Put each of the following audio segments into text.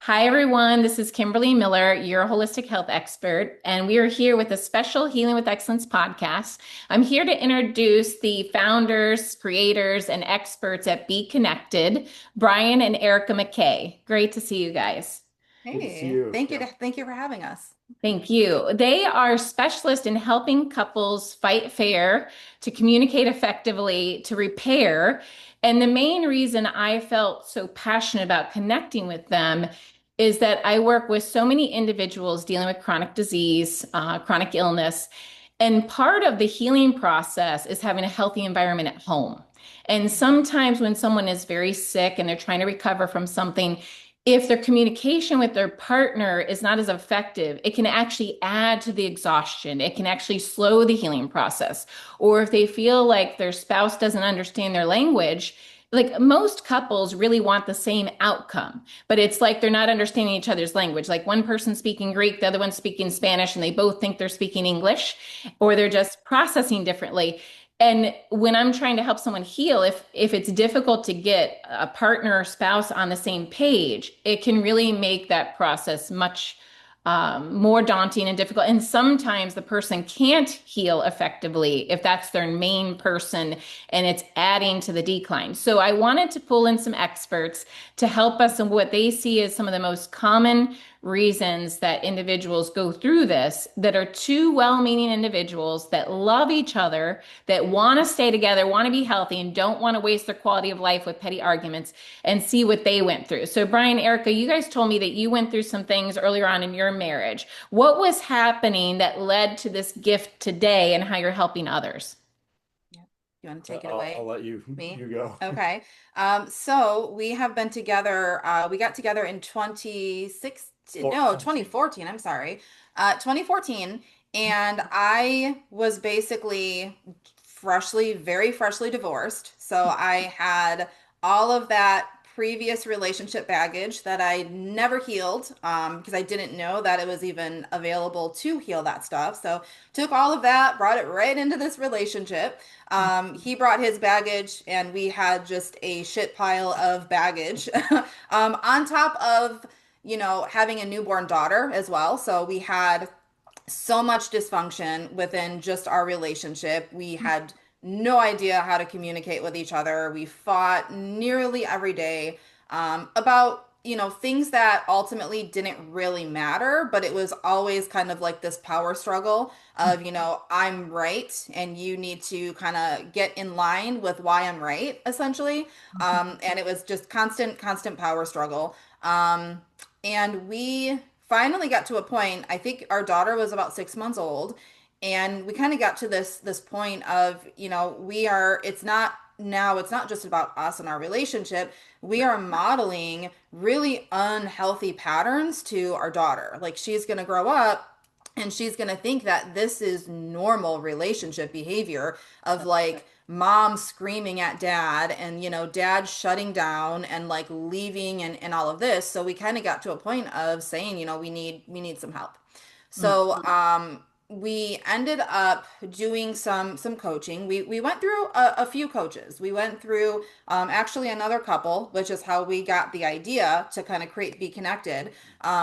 Hi, everyone. This is Kimberly Miller, your holistic health expert, and we are here with a special Healing with Excellence podcast. I'm here to introduce the founders, creators, and experts at Be Connected, Brian and Erica McKay. Great to see you guys. Good to see Hey, you. Yeah. thank you for having us. Thank you. They are specialists in helping couples fight fair, to communicate effectively, to repair. And the main reason I felt so passionate about connecting with them is that I work with so many individuals dealing with chronic disease, chronic illness. And part of the healing process is having a healthy environment at home. And sometimes when someone is very sick and they're trying to recover from something, if their communication with their partner is not as effective, it can actually add to the exhaustion. It can actually slow the healing process. Or if they feel like their spouse doesn't understand their language, like most couples really want the same outcome, but it's like they're not understanding each other's language. Like one person speaking Greek, the other one speaking Spanish, and they both think they're speaking English, or they're just processing differently. And when I'm trying to help someone heal, if it's difficult to get a partner or spouse on the same page, it can really make that process much more daunting and difficult. And sometimes the person can't heal effectively if that's their main person and it's adding to the decline. So I wanted to pull in some experts to help us in what they see as some of the most common reasons that individuals go through this, that are two well-meaning individuals that love each other, that want to stay together, want to be healthy, and don't want to waste their quality of life with petty arguments, and see what they went through. So Brian, Erica, you guys told me that you went through some things earlier on in your marriage. What was happening that led to this gift today and how you're helping others? Yep. You want to take it I'll away? let you Me? you go. Okay. So we have been together, we got together in 2016, no, 2014, I'm sorry. 2014. And I was basically very freshly divorced. So I had all of that previous relationship baggage that I never healed, because I didn't know that it was even available to heal that stuff. So took all of that, brought it right into this relationship. He brought his baggage, and we had just a shit pile of baggage, on top of, having a newborn daughter as well. So we had so much dysfunction within just our relationship. We had no idea how to communicate with each other. We fought nearly every day, about, things that ultimately didn't really matter, but it was always kind of like this power struggle of, I'm right and you need to kind of get in line with why I'm right, essentially. And it was just constant power struggle. And we finally got to a point, I think our daughter was about 6 months old, and we kind of got to this point of, it's not just about us and our relationship. We are modeling really unhealthy patterns to our daughter. Like, she's going to grow up and she's going to think that this is normal relationship behavior of, like, mom screaming at dad, and, dad shutting down and, like, leaving, and all of this. So we kind of got to a point of saying, we need some help. So we ended up doing some coaching. We went through a few coaches. We went through, actually, another couple, which is how we got the idea to kind of create Be Connected.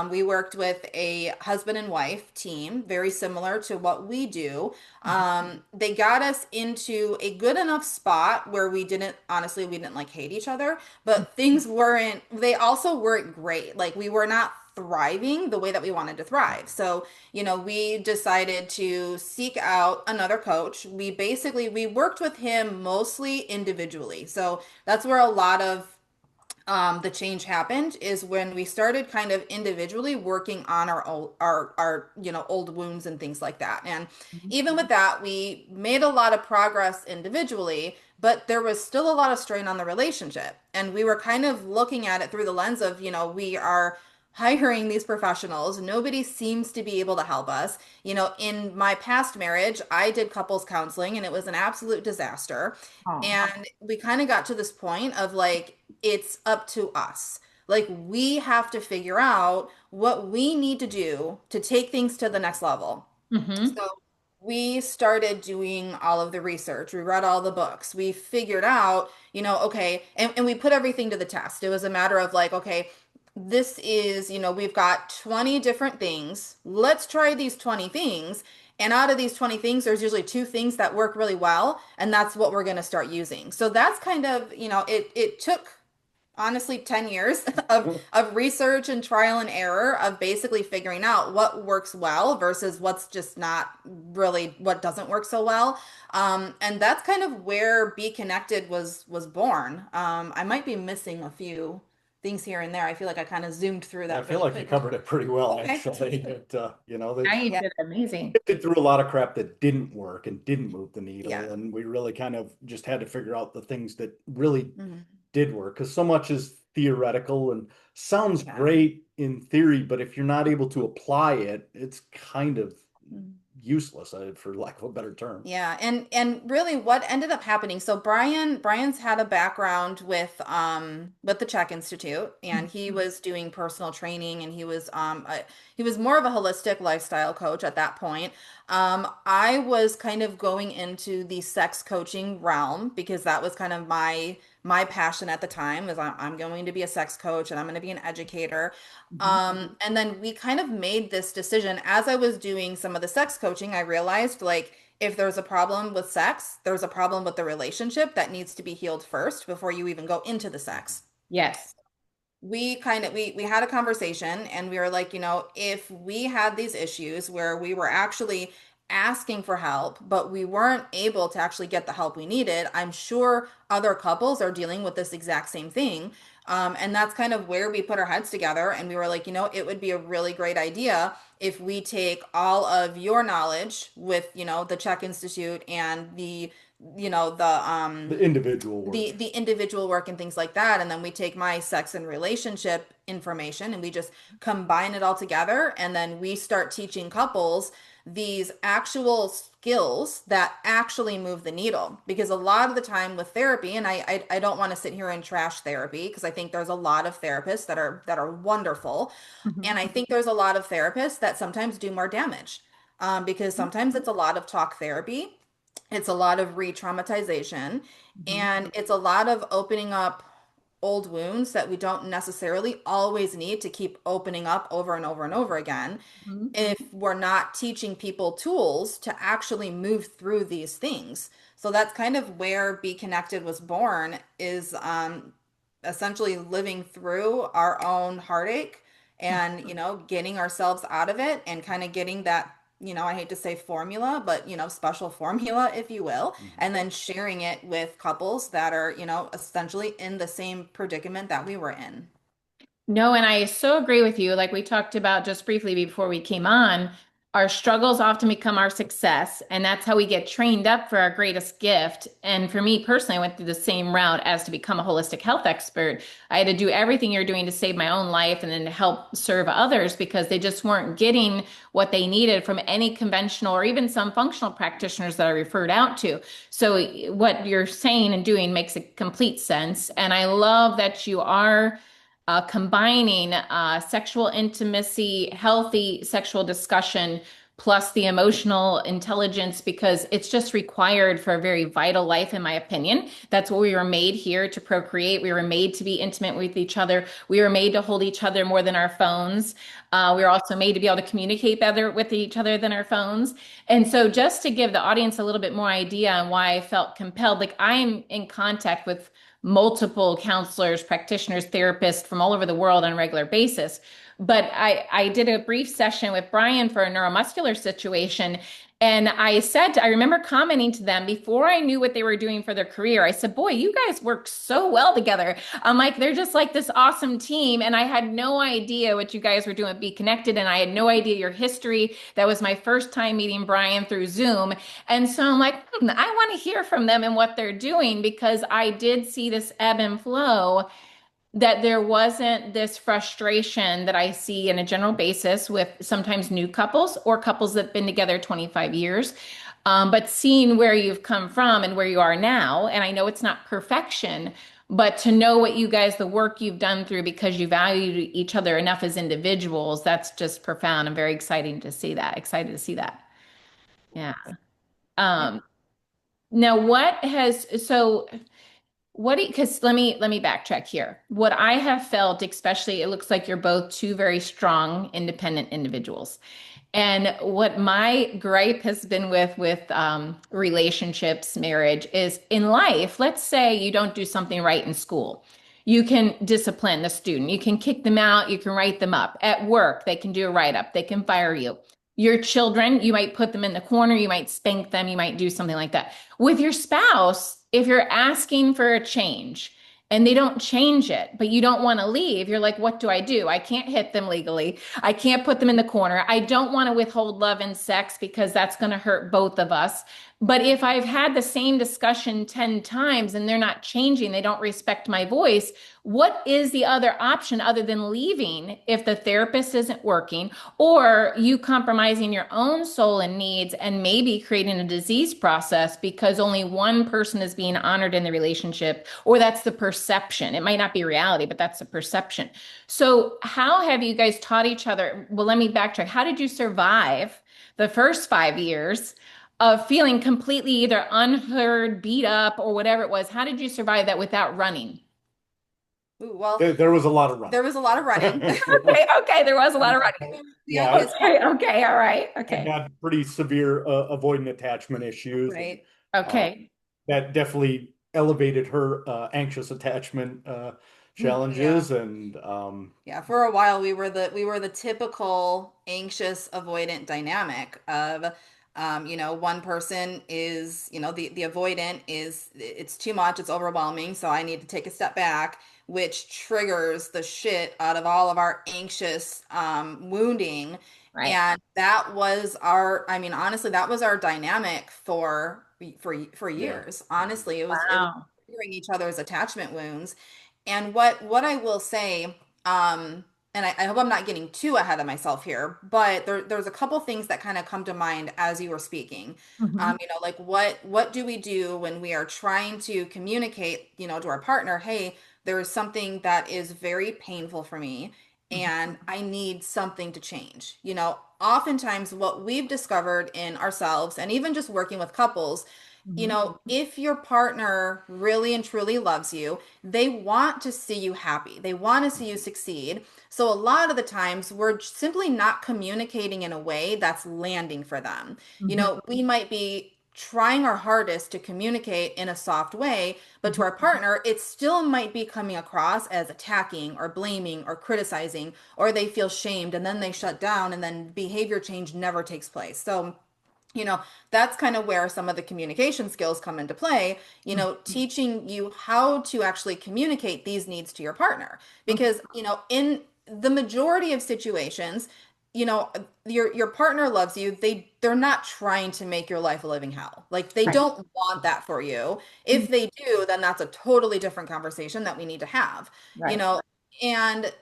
We worked with a husband and wife team, very similar to what we do. They got us into a good enough spot where we didn't like hate each other, but they also weren't great. Like, we were not thriving the way that we wanted to thrive. So, we decided to seek out another coach. We worked with him mostly individually. So that's where a lot of, the change happened, is when we started kind of individually working on our old wounds and things like that. And even with that, we made a lot of progress individually, but there was still a lot of strain on the relationship. And we were kind of looking at it through the lens of, we are hiring these professionals. Nobody seems to be able to help us. In my past marriage, I did couples counseling and it was an absolute disaster. Oh. And we kind of got to this point of, like, it's up to us. Like, we have to figure out what we need to do to take things to the next level. Mm-hmm. So we started doing all of the research. We read all the books. We figured out, okay, and we put everything to the test. It was a matter of, like, okay, this is, we've got 20 different things. Let's try these 20 things. And out of these 20 things, there's usually two things that work really well, and that's what we're going to start using. So that's kind of, it took honestly 10 years of research and trial and error of basically figuring out what works well versus what's just not really what doesn't work so well. And that's kind of where Be Connected was born. I might be missing a few things here and there. I feel like I kind of zoomed through I that feel pretty like you quickly. covered it pretty well, Okay. actually. They I Yeah. did amazing. did through a lot of crap that didn't work and didn't move the Yeah. needle, and we really kind of just had to figure out the things that really Mhm. did work because so much is theoretical and sounds Yeah. great in theory, but if you're not able to apply it, it's kind of Mhm. useless, for lack of a better term. Yeah, and really what ended up happening, so Brian's had a background with the Czech Institute, and he was doing personal training, and he was more of a holistic lifestyle coach at that point. I was kind of going into the sex coaching realm because that was kind of my passion at the time was I'm going to be a sex coach and I'm going to be an educator. Mhm. And then we kind of made this decision as I was doing some of the sex coaching. I realized like if there's a problem with sex, there's a problem with the relationship that needs to be healed first before you even go into the sex. Yes. We had a conversation and we were like, if we had these issues where we were actually asking for help, but we weren't able to actually get the help we needed, I'm sure other couples are dealing with this exact same thing. And that's kind of where we put our heads together and we were like, it would be a really great idea if we take all of your knowledge with, the Czech Institute and The individual the work. the individual work and things like that, and then we take my sex and relationship information and we just combine it all together, and then we start teaching couples these actual skills that actually move the needle, because a lot of the time with therapy, and I don't want to sit here and trash therapy because I think there's a lot of therapists that are wonderful, Mhm. and I think there's a lot of therapists that sometimes do more damage, because sometimes it's a lot of talk therapy, it's a lot of re-traumatization, Mhm. and it's a lot of opening up old wounds that we don't necessarily always need to keep opening up over and over and over again Mhm. if we're not teaching people tools to actually move through these things. So that's kind of where Be Connected was born, is essentially living through our own heartache and, getting ourselves out of it and kind of getting that, I hate to say formula, but, special formula, if you will, Mhm. and then sharing it with couples that are, essentially in the same predicament that we were in. No, and I so agree with you. Like we talked about just briefly before we came on, our struggles often become our success, and that's how we get trained up for our greatest gift. And for me personally, I went through the same route as to become a holistic health expert. I had to do everything you're doing to save my own life and then to help serve others because they just weren't getting what they needed from any conventional or even some functional practitioners that I referred out to. So what you're saying and doing makes a complete sense. And I love that you are combining sexual intimacy, healthy sexual discussion, plus the emotional intelligence, because it's just required for a very vital life, in my opinion. That's what we were made here to procreate. We were made to be intimate with each other. We were made to hold each other more than our phones. We were also made to be able to communicate better with each other than our phones. And so, just to give the audience a little bit more idea on why I felt compelled, like I'm in contact with multiple counselors, practitioners, therapists from all over the world on a regular basis. But I did a brief session with Brian for a neuromuscular situation. And I remember commenting to them before I knew what they were doing for their career. I said, boy, you guys work so well together. I'm like, they're just like this awesome team. And I had no idea what you guys were doing at Be Connected. And I had no idea your history. That was my first time meeting Brian through Zoom. And so I'm like, I want to hear from them and what they're doing because I did see this ebb and flow, that there wasn't this frustration that I see on a general basis with sometimes new couples or couples that have been together 25 years. But seeing where you've come from and where you are now, and I know it's not perfection, but to know what you guys, the work you've done through because you value each other enough as individuals, that's just profound. I'm very excited to see that. Excited to see that. Yeah. Yeah. Um, Now, what has so Because let me backtrack here. What I have felt, especially, it looks like you're both two very strong, independent individuals. And what my gripe has been with relationships, marriage, is in life. Let's say you don't do something right in school. You can discipline the student. You can kick them out. You can write them up. At work, they can do a write up. They can fire you. Your children, you might put them in the corner. You might spank them. You might do something like that. With your spouse, if you're asking for a change and they don't change it, but you don't want to leave, you're like, what do? I can't hit them legally. I can't put them in the corner. I don't want to withhold love and sex because that's going to hurt both of us. But if I've had the same discussion 10 times and they're not changing, they don't respect my voice, what is the other option other than leaving if the therapist isn't working, or you compromising your own soul and needs and maybe creating a disease process because only one person is being honored in the relationship, or that's the perception. It might not be reality, but that's the perception. So, how have you guys taught each other? Well, let me backtrack. How did you survive the first 5 years of feeling completely either unheard, beat up, or whatever it was? How did you survive that without running? Ooh, well, There was a lot of there running. was a lot of running. Okay, okay, there was a lot of running. Yeah, Yeah, because Okay, okay, all right, I okay, had pretty severe avoidant attachment issues, and right. uh, okay. that definitely elevated her anxious attachment Yeah. challenges. And Yeah, for a while we were the typical anxious avoidant dynamic of one person is, the avoidant is it's too much, it's overwhelming, so I need to take a step back, which triggers the shit out of all of our anxious wounding. Right. And that was our, I mean, honestly, that was our dynamic for yeah. years. Honestly, it was Wow. triggering each other's attachment wounds. And what I will say, and I hope I'm not getting too ahead of myself here, but there's a couple things that kind of come to mind as you were speaking. Hmm. Like what do we do when we are trying to communicate, to our partner, hey, there is something that is very painful for me and I need something to change. Oftentimes what we've discovered in ourselves and even just working with couples, Hmm. if your partner really and truly loves you, they want to see you happy. They want to see you succeed. So a lot of the times we're simply not communicating in a way that's landing for them. Hmm. We might be trying our hardest to communicate in a soft way, but to Hmm. our partner, it still might be coming across as attacking or blaming or criticizing, or they feel shamed and then they shut down and then behavior change never takes place. So you know, that's kind of where some of the communication skills come into play, teaching you how to actually communicate these needs to your partner. Because, in the majority of situations, you know, your partner loves you. They're not trying to make your life a living hell. Like they Right. don't want that for you. If they do, then that's a totally different conversation that we need to have, you Right. know. And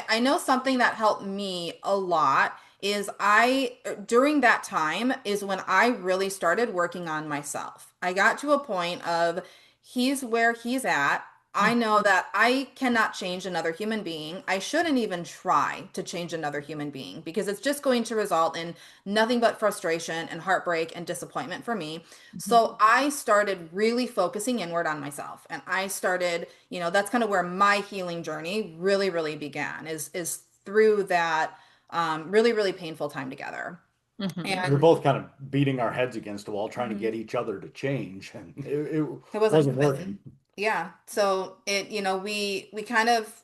I know something that helped me a lot is I during that time is when I really started working on myself. I got to a point of he's where he's at. I know that I cannot change another human being. I shouldn't even try to change another human being because it's just going to result in nothing but frustration and heartbreak and disappointment for me. Mhm. So I started really focusing inward on myself. And I started, that's kind of where my healing journey really, really began is through that really, really painful time together. Mhm. We were And both kind of beating our heads against the wall, trying to mhm, get each other to change, and it it wasn't, wasn't working. yeah. So we kind of,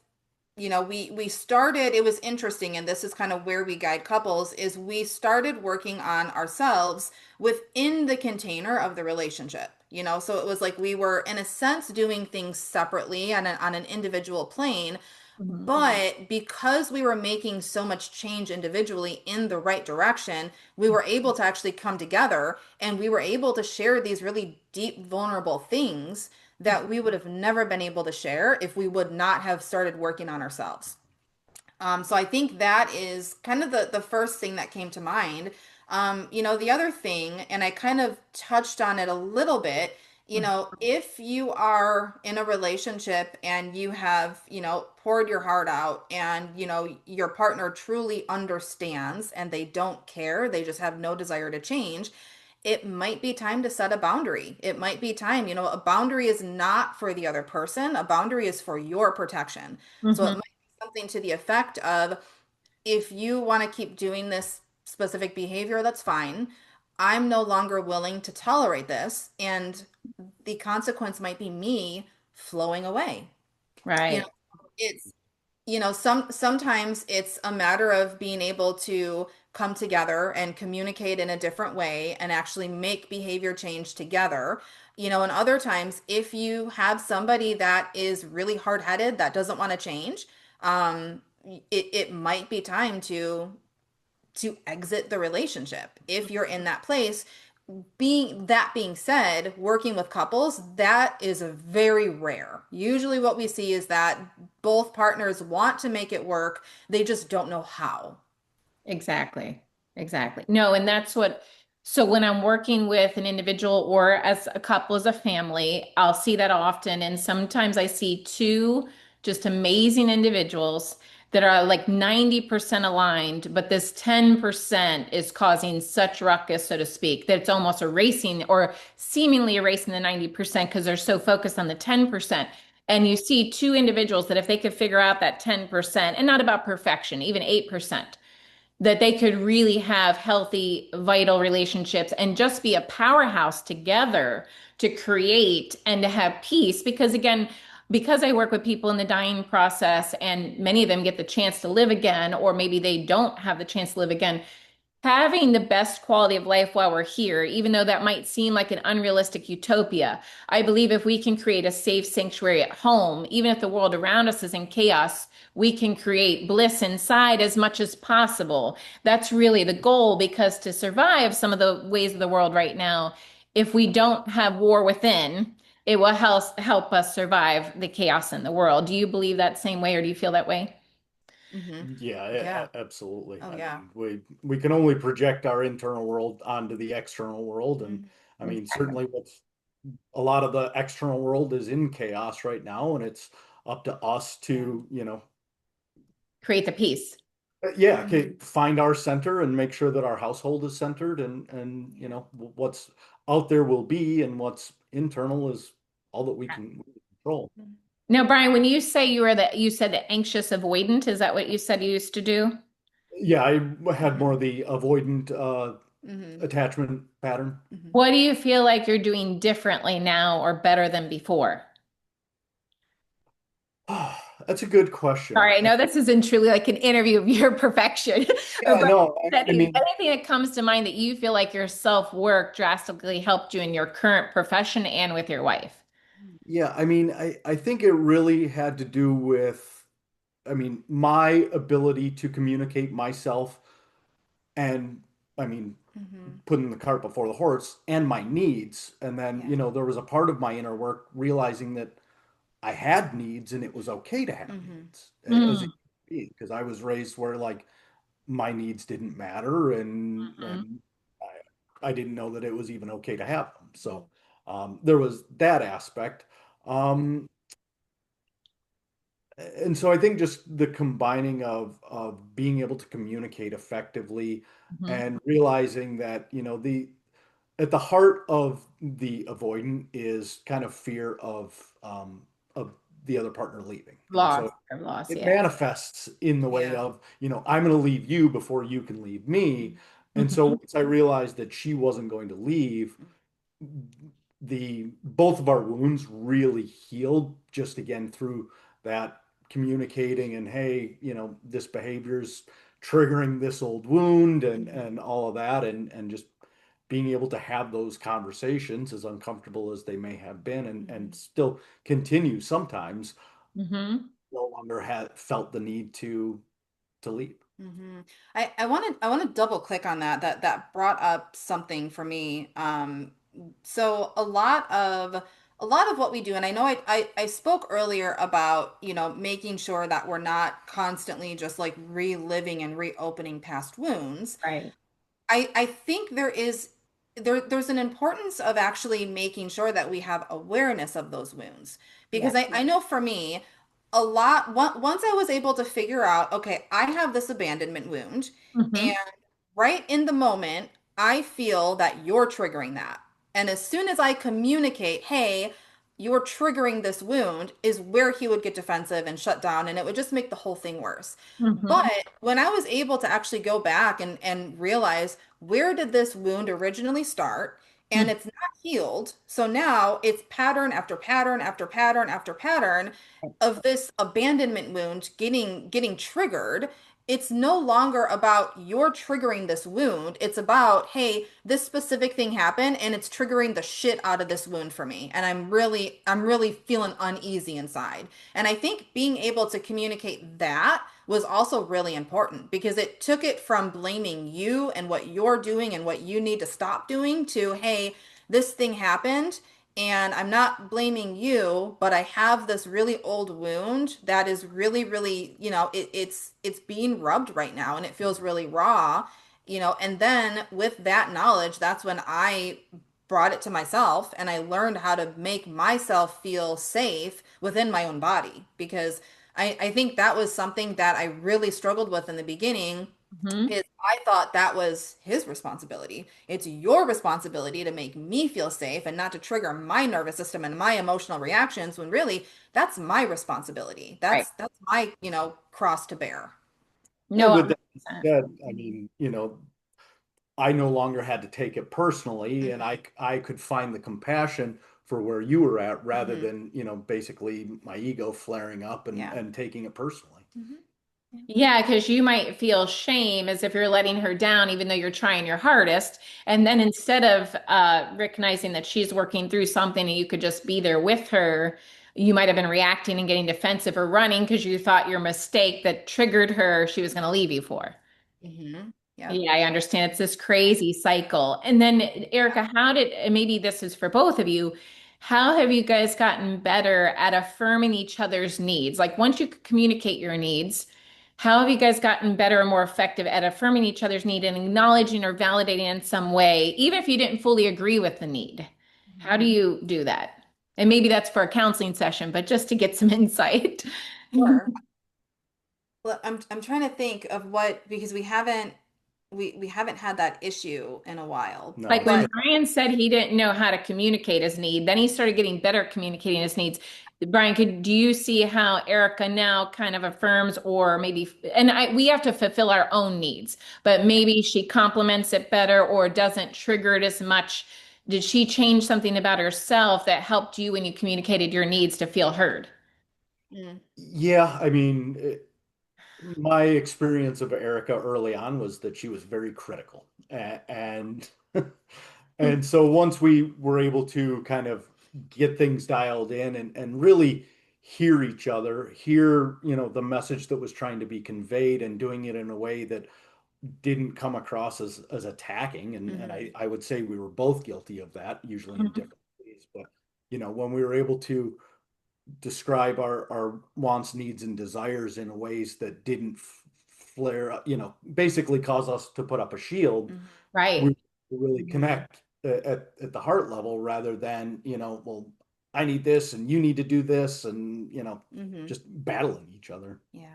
we started, it was interesting, and this is kind of where we guide couples, is we started working on ourselves within the container of the relationship. So it was like we were, in a sense, doing things separately on an individual plane. Mhm. But because we were making so much change individually in the right direction, we were able to actually come together and we were able to share these really deep, vulnerable things that we would have never been able to share if we would not have started working on ourselves. So I think that is kind of the first thing that came to mind. The other thing, and I kind of touched on it a little bit, if you are in a relationship and you have, poured your heart out and, your partner truly understands and they don't care, they just have no desire to change, it might be time to set a boundary. It might be time, a boundary is not for the other person. A boundary is for your protection. So it Hmm. might be something to the effect of, if you want to keep doing this specific behavior, that's fine. I'm no longer willing to tolerate this. And the consequence might be me flowing away. You know, Right. it's sometimes it's a matter of being able to come together and communicate in a different way and actually make behavior change together. And other times, if you have somebody that is really hard-headed, that doesn't want to change, it might be time to exit the relationship if you're in that place. Being said, working with couples, that is a very rare. Usually what we see is that both partners want to make it work, they just don't know how. Exactly. Exactly. No, and that's what, so when I'm working with an individual or as a couple, as a family, I'll see that often. And sometimes I see two just amazing individuals that are like 90% aligned, but this 10% is causing such ruckus, so to speak, that it's almost erasing or seemingly erasing the 90% because they're so focused on the 10%. And you see two individuals that if they could figure out that 10%, and not about perfection, even 8%, that they could really have healthy, vital relationships and just be a powerhouse together to create and to have peace. Because again, because I work with people in the dying process and many of them get the chance to live again, or maybe they don't have the chance to live again, having the best quality of life while we're here, even though that might seem like an unrealistic utopia. I believe if we can create a safe sanctuary at home, even if the world around us is in chaos, we can create bliss inside as much as possible. That's really the goal because to survive some of the ways of the world right now, if we don't have war within, it will help us survive the chaos in the world. Do you believe that same way or do you feel that way? Hmm. Yeah, Yeah. absolutely. Oh, I yeah. mean, we can only project our internal world onto the external world, and Mhm. I mean, Exactly. certainly what's a lot of the external world is in chaos right now, and it's up to us Yeah. to, Create the peace. yeah, okay, Hmm. find our center and make sure that our household is centered, and Yeah. what's out there will be, and what's internal is all that we can control. Now, Brian, when you say you said the anxious avoidant, is that what you said you used to do? Yeah, I had Hmm. more of the avoidant Hmm. attachment pattern. Hmm. What do you feel like you're doing differently now or better than before? That's a good question. Sorry, I know this isn't truly like an interview of your perfection, or Yeah, but no, I mean, anything that comes to mind that you feel like your self-work drastically helped you in your current profession and with your wife. yeah, I mean, I think it really had to do with, I mean, my ability to communicate myself and, I mean, Hmm. putting the cart before the horse and my needs. And then, Yeah. there was a part of my inner work realizing that I had needs and it was okay to have Hmm. needs as a Mm-hmm. because I was raised where like my needs didn't matter Mm-hmm. and I didn't know that it was even okay to have them. So there was that aspect. Um, and so I think just the combining of being able to communicate effectively and realizing that, the at the heart of the avoidant is kind of fear of the other partner leaving. And Loss, so of loss, it yeah. manifests in the way Yeah. of, I'm going to leave you before you can leave me. And so Mhm. once I realized that she wasn't going to leave, the both of our wounds really healed just again through that communicating and hey, this behavior's triggering this old wound Hmm. and all of that and just being able to have those conversations as uncomfortable as they may have been and Hmm. still continue sometimes Mhm. no longer had felt the need to leave. Hmm. I want to double click on that. That brought up something for me. So a lot of what we do, and I know I spoke earlier about, making sure that we're not constantly just like reliving and reopening past wounds. Right. I think there's an importance of actually making sure that we have awareness of those wounds, because Yes. I know for me once I was able to figure out, okay, I have this abandonment wound, and Mhm. right in the moment, I feel that you're triggering that. And as soon as I communicate, hey, you're triggering this wound, is where he would get defensive and shut down, and it would just make the whole thing worse. Mhm. But when I was able to actually go back and realize where did this wound originally start, and it's not healed. So now it's pattern after pattern after pattern after pattern of this abandonment wound getting triggered. It's no longer about you're triggering this wound. It's about, hey, this specific thing happened and it's triggering the shit out of this wound for me. And I'm really feeling uneasy inside. And I think being able to communicate that was also really important because it took it from blaming you and what you're doing and what you need to stop doing to, hey, this thing happened and I'm not blaming you, but I have this really old wound that is really, really, it's being rubbed right now and it feels really raw, and then with that knowledge, that's when I brought it to myself and I learned how to make myself feel safe within my own body because I think that was something that I really struggled with in the beginning Mhm. is I thought that was his responsibility. It's your responsibility to make me feel safe and not to trigger my nervous system and my emotional reactions when really that's my responsibility. Right. That's my, cross to bear. And No, with that 100%. said, I mean, I no longer had to take it personally, and Hmm. I could find the compassion for where you were at rather Hmm. than, basically my ego flaring up and Yeah. taking it personally. Hmm. Yeah. Yeah, because you might feel shame as if you're letting her down, even though you're trying your hardest. And then instead of recognizing that she's working through something and you could just be there with her, you might have been reacting and getting defensive or running because you thought your mistake that triggered her, she was going to leave you for. Hmm. Yep. Yeah, I understand. It's this crazy cycle. And then, Erica, how did, and maybe this is for both of you, how have you guys gotten better at affirming each other's needs? Like once you communicate your needs, how have you guys gotten better and more effective at affirming each other's need and acknowledging or validating in some way, even if you didn't fully agree with the need? How do Hmm. you do that? And maybe that's for a counseling session, but just to get some insight. Sure. Well, I'm trying to think of what because we haven't had that issue in a while. No, Like it's when been, But Brian said he didn't know how to communicate his need, then he started getting better at communicating his needs. Brian, do you see how Erica now kind of affirms or maybe, and we have to fulfill our own needs, but yeah. maybe she complements it better or doesn't trigger it as much. Did she change something about herself that helped you when you communicated your needs to feel heard? Mm. yeah, I mean, my experience of Erica early on was that she was very critical. And and so once we were able to kind of get things dialed in and really hear each other, hear, the message that was trying to be conveyed and doing it in a way that didn't come across as attacking. And Hmm. I would say we were both guilty of that, usually in Mhm. different ways. But, when we were able to describe our wants, needs, and desires in ways that didn't flare up, basically cause us to put up a shield. Hmm. Right. We really Hmm. connect at the heart level rather than, well, I need this and you need to do this and, Hmm. just battling each other. Yeah.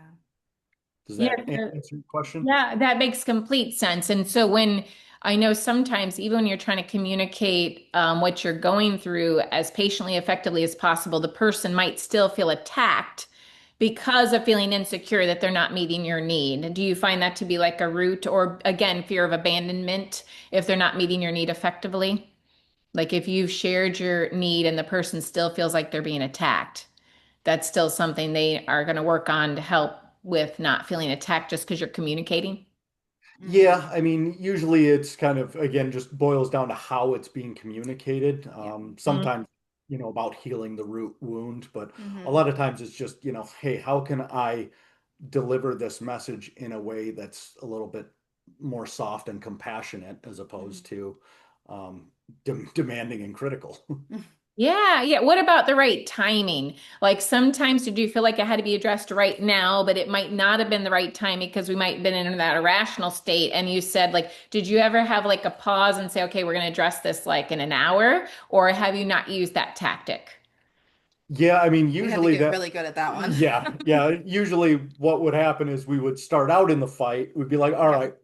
Does Yeah, that answer your question? yeah, that makes complete sense. And so when I know sometimes, even when you're trying to communicate what you're going through as patiently, effectively as possible, the person might still feel attacked because of feeling insecure that they're not meeting your need. Do you find that to be like a root or again, fear of abandonment if they're not meeting your need effectively? Like if you've shared your need and the person still feels like they're being attacked, that's still something they are going to work on to help with not feeling attacked just because you're communicating. Hmm. Yeah, I mean, usually it's kind of, again, just boils down to how it's being communicated. Yeah. Mhm. Sometimes, about healing the root wound, but a Hmm. lot of times it's just, hey, how can I deliver this message in a way that's a little bit more soft and compassionate as opposed to um, demanding and critical? Yeah, yeah. What about the right timing? Like sometimes did you feel like it had to be addressed right now, but it might not have been the right timing because we might have been in that irrational state. And you said, like, did you ever have like a pause and say, okay, we're going to address this like in an hour? Or have you not used that tactic? Yeah, I mean, We had to usually get that, really good at that one. yeah, yeah. Usually what would happen is we would start out in the fight. We'd be like, all Yeah. right,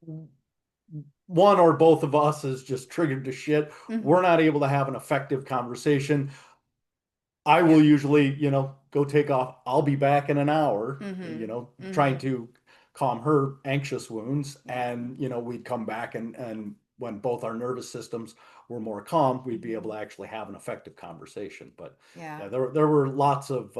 one or both of us is just triggered to shit. We're Hmm. not able to have an effective conversation. I Yeah. will usually, go take off. I'll be back in an hour, Hmm. trying Hmm. to calm her anxious wounds. Yeah. And, we'd come back and when both our nervous systems were more calm, we'd be able Hmm. to actually have an effective conversation. But Yeah. yeah, there were lots of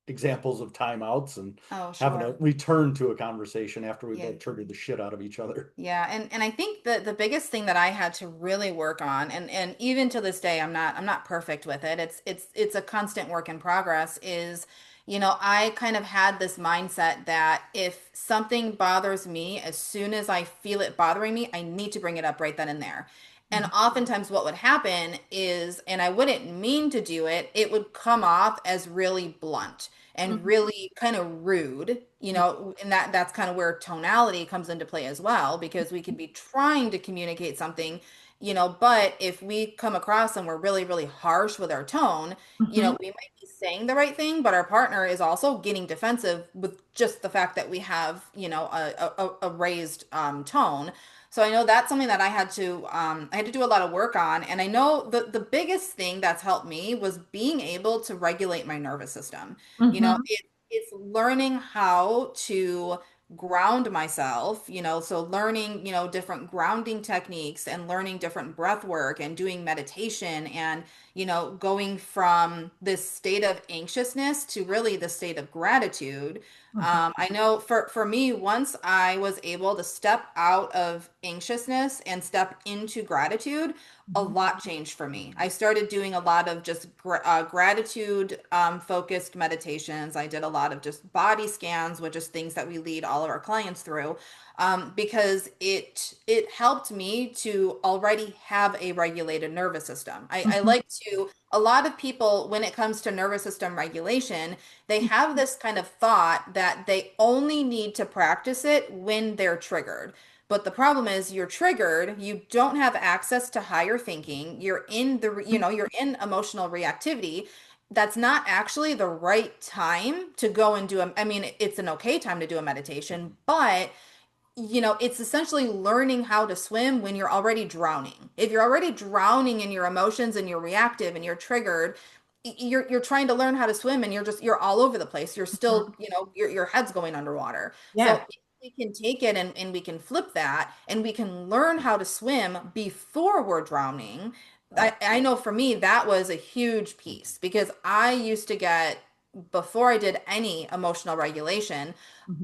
examples of timeouts and Oh, having to sure. return to a conversation after we Yeah. both triggered the shit out of each other. Yeah, and I think that the biggest thing that I had to really work on, and even to this day, I'm not perfect with it. It's a constant work in progress. Is, I kind of had this mindset that if something bothers me, as soon as I feel it bothering me, I need to bring it up right then and there. And oftentimes, what would happen is, and I wouldn't mean to do it, it would come off as really blunt and Mhm. really kind of rude, and that's kind of where tonality comes into play as well, because we could be trying to communicate something, but if we come across and we're really, really harsh with our tone, Mhm. we might be saying the right thing, but our partner is also getting defensive with just the fact that we have, a raised tone. So I know that's something that I had to do a lot of work on. And I know the biggest thing that's helped me was being able to regulate my nervous system. Mhm. It's learning how to ground myself, so learning, different grounding techniques and learning different breath work and doing meditation and, going from this state of anxiousness to really the state of gratitude. Mhm. I know for me, once I was able to step out of anxiousness and step into gratitude, a Mhm. lot changed for me. I started doing a lot of just gratitude focused meditations. I did a lot of just body scans, which is things that we lead all of our clients through, because it helped me to already have a regulated nervous system. I Mhm. like to, a lot of people, when it comes to nervous system regulation, they have this kind of thought that they only need to practice it when they're triggered. But the problem is you're triggered, you don't have access to higher thinking, you're in emotional reactivity. That's not actually the right time to go and do I mean, it's an okay time to do a meditation, but it's essentially learning how to swim when you're already drowning. If you're already drowning in your emotions and you're reactive and you're triggered, you're trying to learn how to swim and you're all over the place. You're still, your head's going underwater. So Yeah. if we can take it and we can flip that and we can learn how to swim before we're drowning. I know for me that was a huge piece because I used to get, before I did any emotional regulation,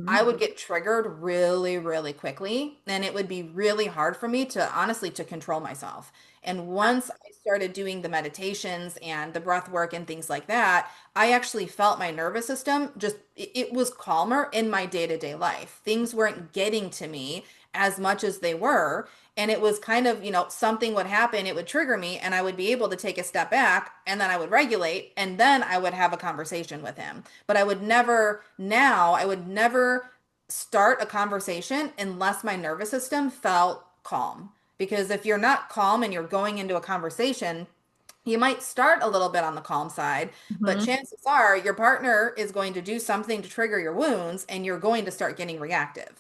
I Mhm. would get triggered really, really quickly, and it would be really hard for me to honestly to control myself. And once I started doing the meditations and the breath work and things like that, I actually felt my nervous system just it was calmer in my day-to-day life. Things weren't getting to me as much as they were, and it was kind of, something would happen, it would trigger me, and I would be able to take a step back, and then I would regulate, and then I would have a conversation with him. But I would never start a conversation unless my nervous system felt calm. Because if you're not calm and you're going into a conversation, you might start a little bit on the calm side, but Mhm. chances are your partner is going to do something to trigger your wounds and you're going to start getting reactive.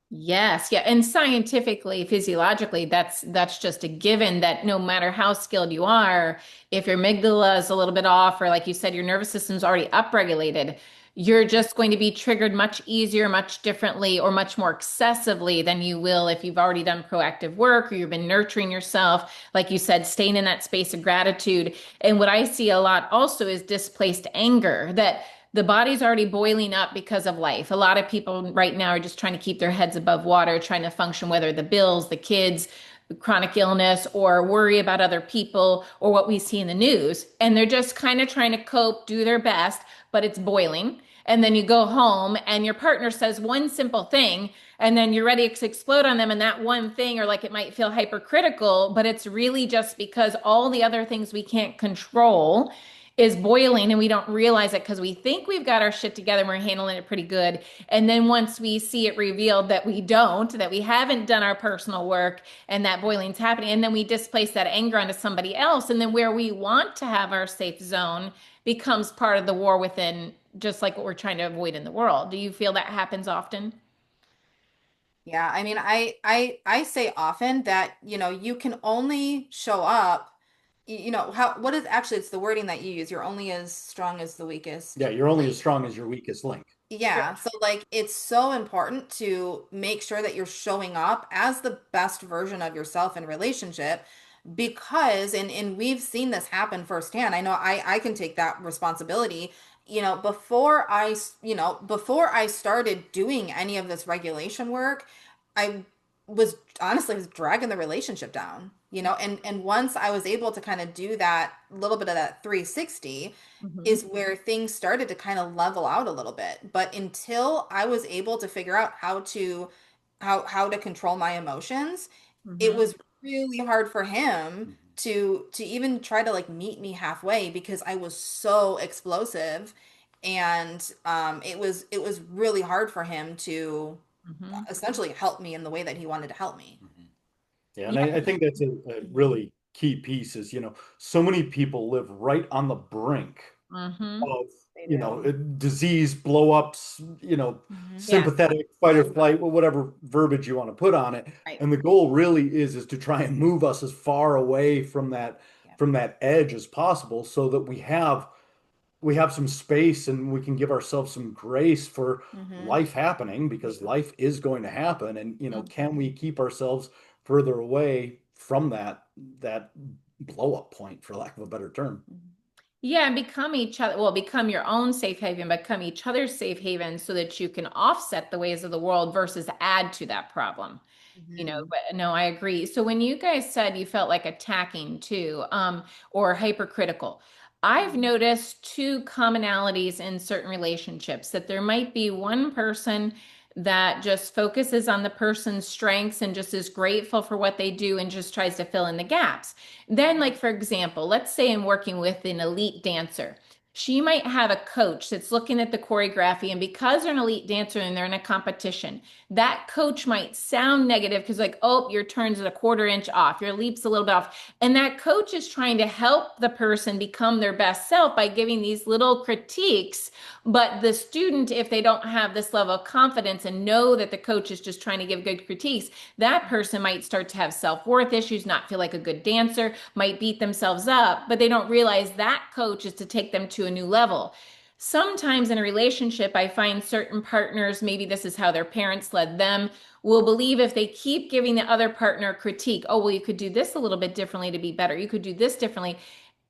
Yes, yeah, and scientifically, physiologically, that's just a given that no matter how skilled you are, if your amygdala is a little bit off, or like you said, your nervous system's already upregulated, you're just going to be triggered much easier, much differently, or much more excessively than you will if you've already done proactive work or you've been nurturing yourself, like you said, staying in that space of gratitude. And what I see a lot also is displaced anger that the body's already boiling up because of life. A lot of people right now are just trying to keep their heads above water, trying to function, whether the bills, the kids, chronic illness, or worry about other people or what we see in the news. And they're just kind of trying to cope, do their best, but it's boiling. And then you go home and your partner says one simple thing, and then you're ready to explode on them. And that one thing, or like it might feel hypercritical, but it's really just because all the other things we can't control is boiling and we don't realize it because we think we've got our shit together and we're handling it pretty good. And then once we see it revealed that we don't, that we haven't done our personal work and that boiling's happening, and then we displace that anger onto somebody else. And then where we want to have our safe zone becomes part of the war within, just like what we're trying to avoid in the world. Do you feel that happens often? Yeah, I mean, I say often that, you can only show up, how what is actually it's the wording that you use. You're only as strong as the Yeah, weakest you're only as link. strong as your weakest link. Yeah, so like it's so important to make sure that you're showing up as the best version of yourself in relationship because and we've seen this happen firsthand. I know I can take that responsibility. Before I started doing any of this regulation work, I was honestly was dragging the relationship down, and once I was able to kind of do that little bit of that 360 Hmm. is where things started to kind of level out a little bit. But until I was able to figure out how to control my emotions, it Hmm. was really hard for him to even try to like meet me halfway because I was so explosive, and it was really hard for him to Hmm. essentially help me in the way that he wanted to help me. Yeah, and Yeah. I think that's a really key piece is, so many people live right on the brink Hmm. of, They do. disease, blow ups, Hmm. Yeah. sympathetic, fight or flight, whatever verbiage you want to put on it. Right. And the goal really is to try and move us as far away Yeah. from that edge as possible so that we have some space and we can give ourselves some grace for Hmm. life happening because life is going to happen. And, Mhm. can we keep ourselves further away from that blow up point, for lack of a better term? Yeah, and become each other, well, become your own safe haven, become each other's safe haven so that you can offset the ways of the world versus add to that problem. Hmm. But no, I agree. So when you guys said you felt like attacking too, or hypercritical, I've noticed two commonalities in certain relationships that there might be one person that just focuses on the person's strengths and just is grateful for what they do and just tries to fill in the gaps. Then, like, for example, let's say I'm working with an elite dancer. She might have a coach that's looking at the choreography, and because they're an elite dancer and they're in a competition, that coach might sound negative because, like, oh, your turn's a quarter inch off, your leap's a little bit off. And that coach is trying to help the person become their best self by giving these little critiques. But the student, if they don't have this level of confidence and know that the coach is just trying to give good critiques, that person might start to have self-worth issues, not feel like a good dancer, might beat themselves up, but they don't realize that coach is to take them to a new level. Sometimes in a relationship, I find certain partners, maybe this is how their parents led them, will believe if they keep giving the other partner critique, oh, well, you could do this a little bit differently to be better. You could do this differently.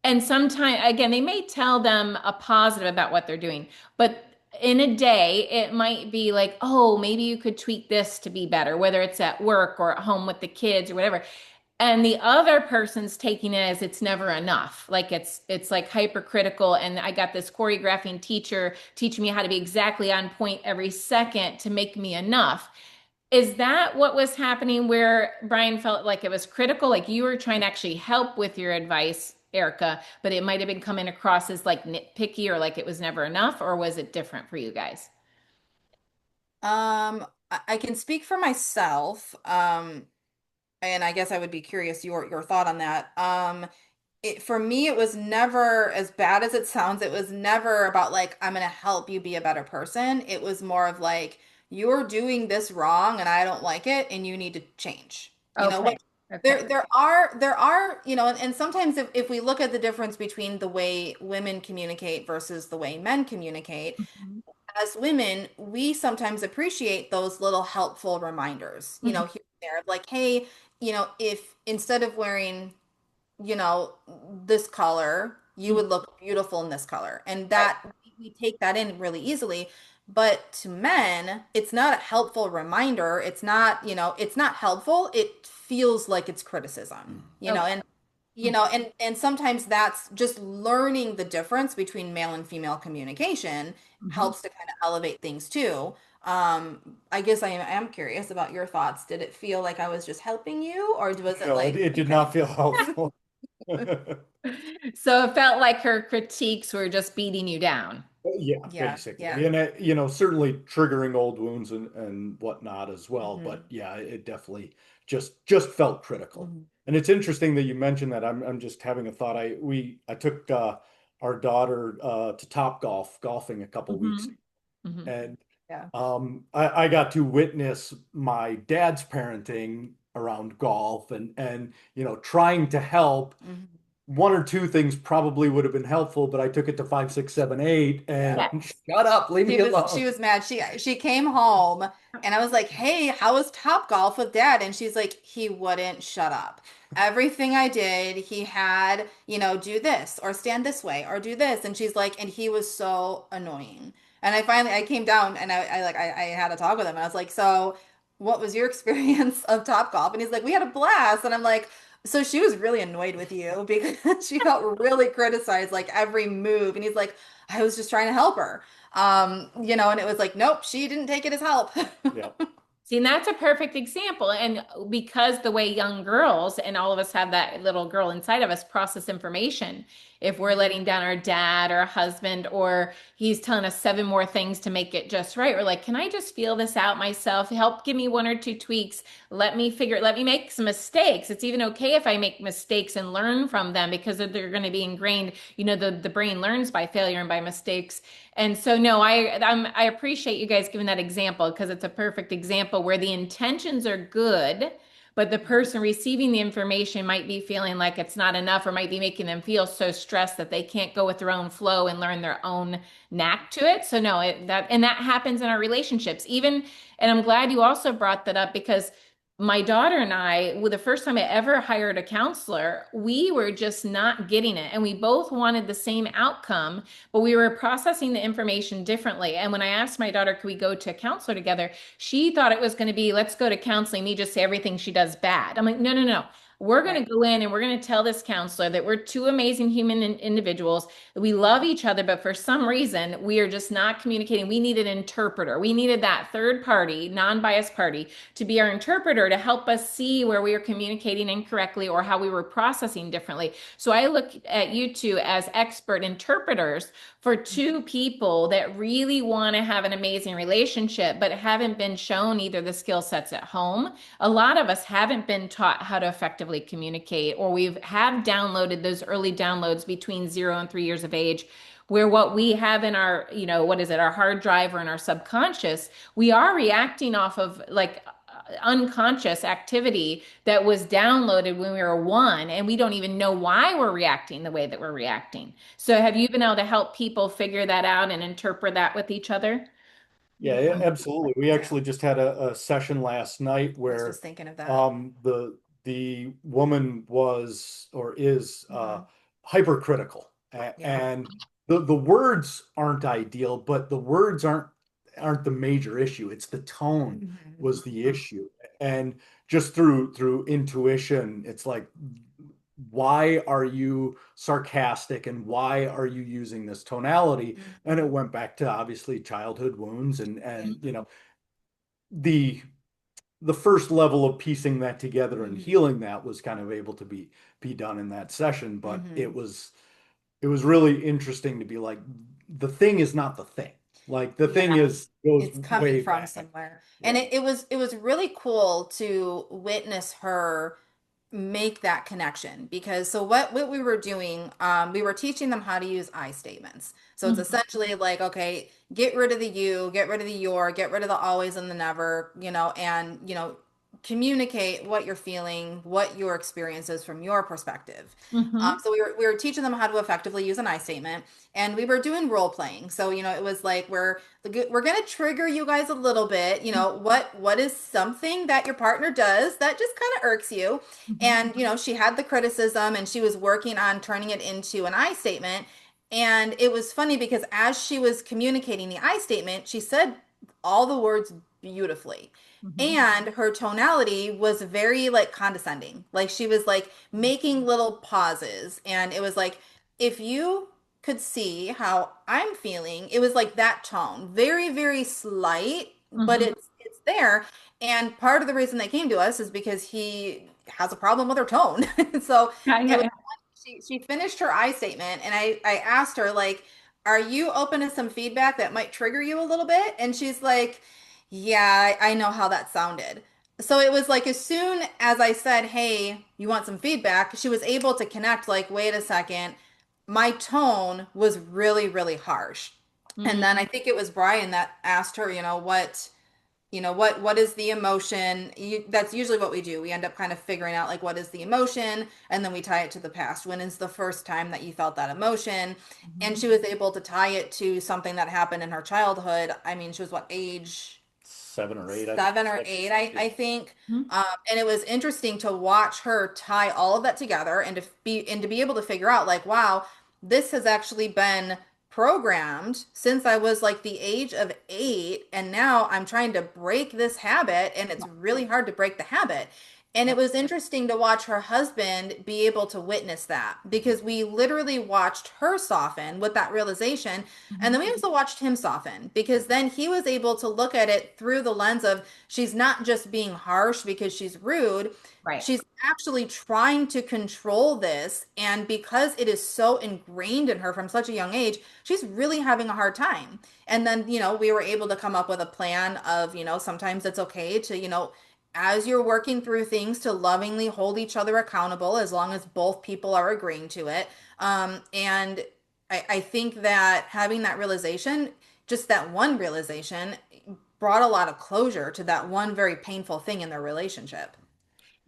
And sometimes, again, they may tell them a positive about what they're doing, but in a day, it might be like, oh, maybe you could tweak this to be better, whether it's at work or at home with the kids or whatever. And the other person's taking it as it's never enough. Like it's like hypercritical. And I got this choreographing teacher teaching me how to be exactly on point every second to make me enough. Is that what was happening where Brian felt like it was critical? Like you were trying to actually help with your advice, Erica, but it might have been coming across as like nitpicky or like it was never enough, or was it different for you guys? I can speak for myself. And I guess I would be curious your thought on that. For me, it was never as bad as it sounds. It was never about like I'm gonna help you be a better person. It was more of like you're doing this wrong and I don't like it and you need to change. Okay. What Okay. there are, and sometimes if we look at the difference between the way women communicate versus the way men communicate, Mhm. as women, we sometimes appreciate those little helpful reminders, Mhm. here and there, like, hey, if instead of wearing, you know, this color, you Mhm. would look beautiful in this color. And Right. that we take that in really easily. But to men, it's not a helpful reminder. It's not helpful. It feels like it's criticism, Okay. and and sometimes that's just learning the difference between male and female communication Mhm. helps to kind of elevate things too. I guess I am curious about your thoughts. Did it feel like I was just helping you, or was it No, it, like, it did not feel helpful. So it felt like her critiques were just beating you down. Yeah, yeah, yeah. basically. And certainly triggering old wounds and whatnot as well. But Hmm. yeah, it definitely just felt critical. Hmm. And it's interesting that you mentioned that. I'm just having a thought. I took our daughter to Top Golf golfing a couple weeks, Hmm. Hmm. and Yeah. I got to witness my dad's parenting around golf and trying to help. Mhm. One or two things probably would have been helpful, but I took it to five, six, seven, eight, and Yeah. Yes. shut up, leave me She alone. was mad. She came home and I was like, "Hey, how was Top Golf with Dad?" And she's like, "He wouldn't shut up. Everything I did, he had, do this or stand this way or do this." And she's like, and he was so annoying. And I came down and I had a talk with him and I was like, "So, what was your experience of Top Golf?" And he's like, "We had a blast." And I'm like, "So she was really annoyed with you because she felt really criticized like every move." And he's like, "I was just trying to help her." And it was like, nope, she didn't take it as help. Yeah, See, and that's a perfect example. And because the way young girls and all of us have that little girl inside of us process information, if we're letting down our dad or a husband, or he's telling us seven more things to make it just right, we're like, can I just feel this out myself? Help give me one or two tweaks. Let me make some mistakes. It's even okay if I make mistakes and learn from them because they're going to be ingrained. The brain learns by failure and by mistakes. And so, no, I appreciate you guys giving that example because it's a perfect example where the intentions are good, but the person receiving the information might be feeling like it's not enough or might be making them feel so stressed that they can't go with their own flow and learn their own knack to it. So no, that happens in our relationships. Even, and I'm glad you also brought that up because my daughter and I, well, the first time I ever hired a counselor, we were just not getting it. And we both wanted the same outcome, but we were processing the information differently. And when I asked my daughter, could we go to a counselor together? She thought it was going to be, let's go to counseling, me just say everything she does bad. I'm like, no, no, no. We're going Right. to go in and we're going to tell this counselor that we're two amazing human individuals. We love each other, but for some reason, we are just not communicating. We need an interpreter. We needed that third party, non-biased party to be our interpreter to help us see where we were communicating incorrectly or how we were processing differently. So I look at you two as expert interpreters for two people that really want to have an amazing relationship, but haven't been shown either the skill sets at home. A lot of us haven't been taught how to effectively communicate, or we've have downloaded those early downloads between 0 and 3 years of age where what we have in our, what is it, our hard drive or in our subconscious, we are reacting off of like unconscious activity that was downloaded when we were one, and we don't even know why we're reacting the way that we're reacting. So, have you been able to help people figure that out and interpret that with each other? yeah, absolutely. We Yeah. actually just had a session last night I was just where thinking of that. the woman was or is Hmm. hypercritical. Yeah. And the words aren't ideal, but the words aren't the major issue. It's the tone Hmm. was the issue. And just through intuition, it's like, why are you sarcastic and why are you using this tonality? And it Hmm. went back to obviously childhood wounds Yeah. and the the first level of piecing that together and Hmm. healing that was kind of able to be done in that session. But it Hmm. was it was really interesting to be like, the thing is not the thing. Like the thing Yeah. is goes It's coming way from back. somewhere. And Yeah. it was really cool to witness her make that connection because so what we were doing, we were teaching them how to use I statements. So it's Mhm, essentially like, okay, get rid of the you, get rid of the your, get rid of the always and the never, and communicate what you're feeling, what your experience is from your perspective. mhm, So we were teaching them how to effectively use an I statement, and we were doing role playing. So it was like we're gonna trigger you guys a little bit. What is something that your partner does that just kind of irks you? mhm, And she had the criticism, and she was working on turning it into an I statement. And it was funny because as she was communicating the I statement, she said all the words beautifully. mhm, And her tonality was very like condescending. Like she was like making little pauses. And it was like, if you could see how I'm feeling, it was like that tone. Very, very slight, but mhm. it's there. And part of the reason they came to us is because he has a problem with her tone. So Yeah, it was yeah, she finished her I statement and I asked her like, are you open to some feedback that might trigger you a little bit? And she's like, yeah, I know how that sounded. So it was like as soon as I said, hey, you want some feedback, she was able to connect like, wait a second, my tone was really, really harsh. And then I think it was Brian that asked her, what is the emotion? That's usually what we do. We end up kind of figuring out like what is the emotion, and then we tie it to the past. When is the first time that you felt that emotion? And Mhm. she was able to tie it to something that happened in her childhood. I mean, she was what age? 7 or 8, I think. 7 or 8, Yeah. I think. Mhm. And it was interesting to watch her tie all of that together and to be able to figure out like, wow, this has actually been programmed since I was like the age of 8, and now I'm trying to break this habit, and it's really hard to break the habit. And Yeah. it was interesting to watch her husband be able to witness that because we literally watched her soften with that realization. And Mhm. then we also watched him soften because then he was able to look at it through the lens of she's not just being harsh because she's rude. Right. She's actually trying to control this. And because it is so ingrained in her from such a young age, she's really having a hard time. And then, we were able to come up with a plan of, sometimes it's okay to, as you're working through things, to lovingly hold each other accountable as long as both people are agreeing to it. And I think that having that realization, just that one realization, brought a lot of closure to that one very painful thing in their relationship.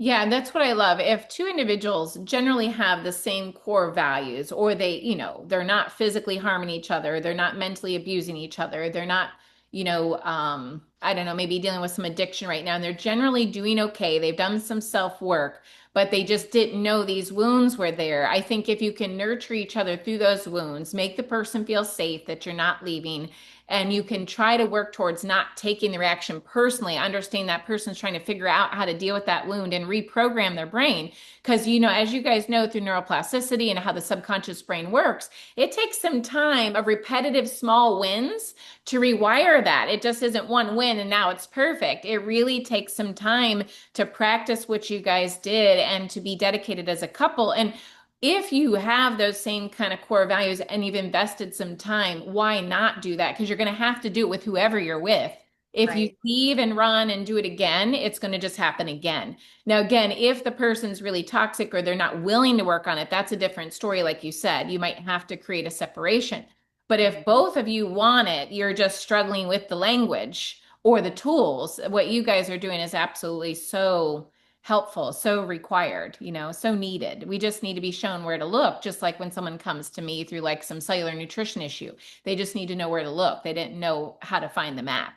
Yeah, and that's what I love. If two individuals generally have the same core values, or they're not physically harming each other, they're not mentally abusing each other, they're not, I don't know, maybe dealing with some addiction right now, and they're generally doing okay. They've done some self-work, but they just didn't know these wounds were there. I think if you can nurture each other through those wounds, make the person feel safe that you're not leaving, and you can try to work towards not taking the reaction personally, understand that person's trying to figure out how to deal with that wound and reprogram their brain. Because, as you guys know through neuroplasticity and how the subconscious brain works, it takes some time of repetitive small wins to rewire that. It just isn't one win and now it's perfect. It really takes some time to practice what you guys did and to be dedicated as a couple. And if you have those same kind of core values and you've invested some time, why not do that? Because you're going to have to do it with whoever you're with. If you Right. leave and run and do it again, it's going to just happen again. Now, again, if the person's really toxic or they're not willing to work on it, that's a different story. Like you said, you might have to create a separation. But if both of you want it, you're just struggling with the language or the tools. What you guys are doing is absolutely so helpful, so required, so needed. We just need to be shown where to look, just like when someone comes to me through like some cellular nutrition issue. They just need to know where to look. They didn't know how to find the map.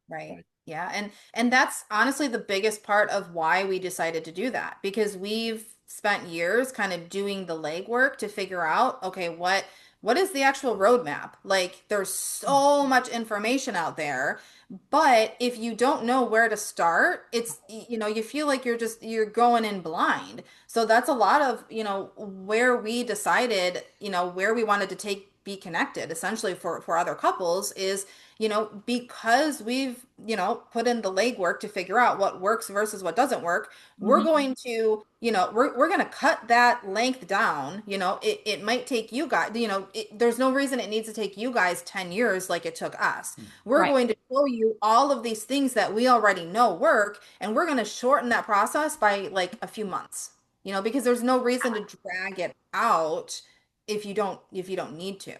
Right. Right. Yeah. And that's honestly the biggest part of why we decided to do that because we've spent years kind of doing the legwork to figure out, okay, what is the actual roadmap? Like there's so much information out there, but if you don't know where to start, you feel like you're going in blind. So that's a lot of, where we decided, where we wanted to be connected essentially for other couples is because we've, put in the legwork to figure out what works versus what doesn't work, we're Mhm. going to, we're going to cut that length down. It might take you guys, there's no reason it needs to take you guys 10 years like it took us. We're Right. going to show you all of these things that we already know work, and we're going to shorten that process by like a few months, because there's no reason to drag it out if you don't need to.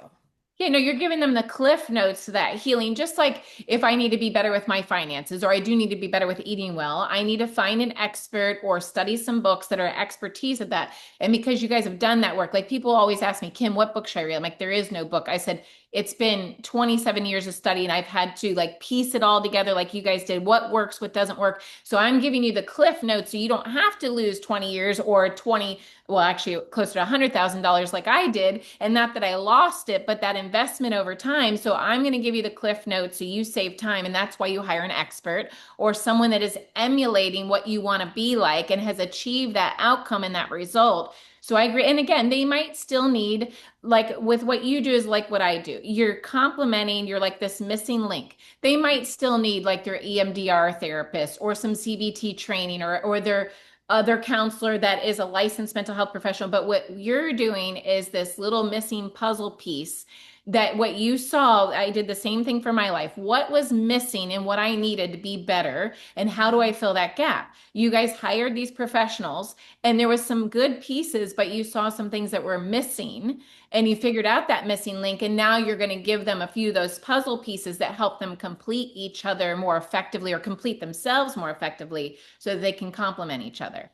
Yeah, no, you're giving them the cliff notes to that healing. Just like if I need to be better with my finances or I do need to be better with eating well, I need to find an expert or study some books that are expertise at that. And because you guys have done that work, like people always ask me, Kim, what book should I read? I'm like, there is no book. I said, it's been 27 years of study and I've had to like piece it all together like you guys did. What works, what doesn't work. So I'm giving you the cliff notes so you don't have to lose 20 years or 20, well, actually closer to $100,000 like I did. And not that I lost it, but that investment over time. So I'm going to give you the cliff notes so you save time. And that's why you hire an expert or someone that is emulating what you want to be like and has achieved that outcome and that result. So I agree. And again, they might still need, like with what you do is like what I do. You're complementing, you're like this missing link. They might still need like their EMDR therapist or some CBT training or their other counselor that is a licensed mental health professional. But what you're doing is this little missing puzzle piece that what you saw, I did the same thing for my life. What was missing and what I needed to be better, and how do I fill that gap? You guys hired these professionals, and there was some good pieces, but you saw some things that were missing, and you figured out that missing link, and now you're going to give them a few of those puzzle pieces that help them complete each other more effectively or complete themselves more effectively so that they can complement each other.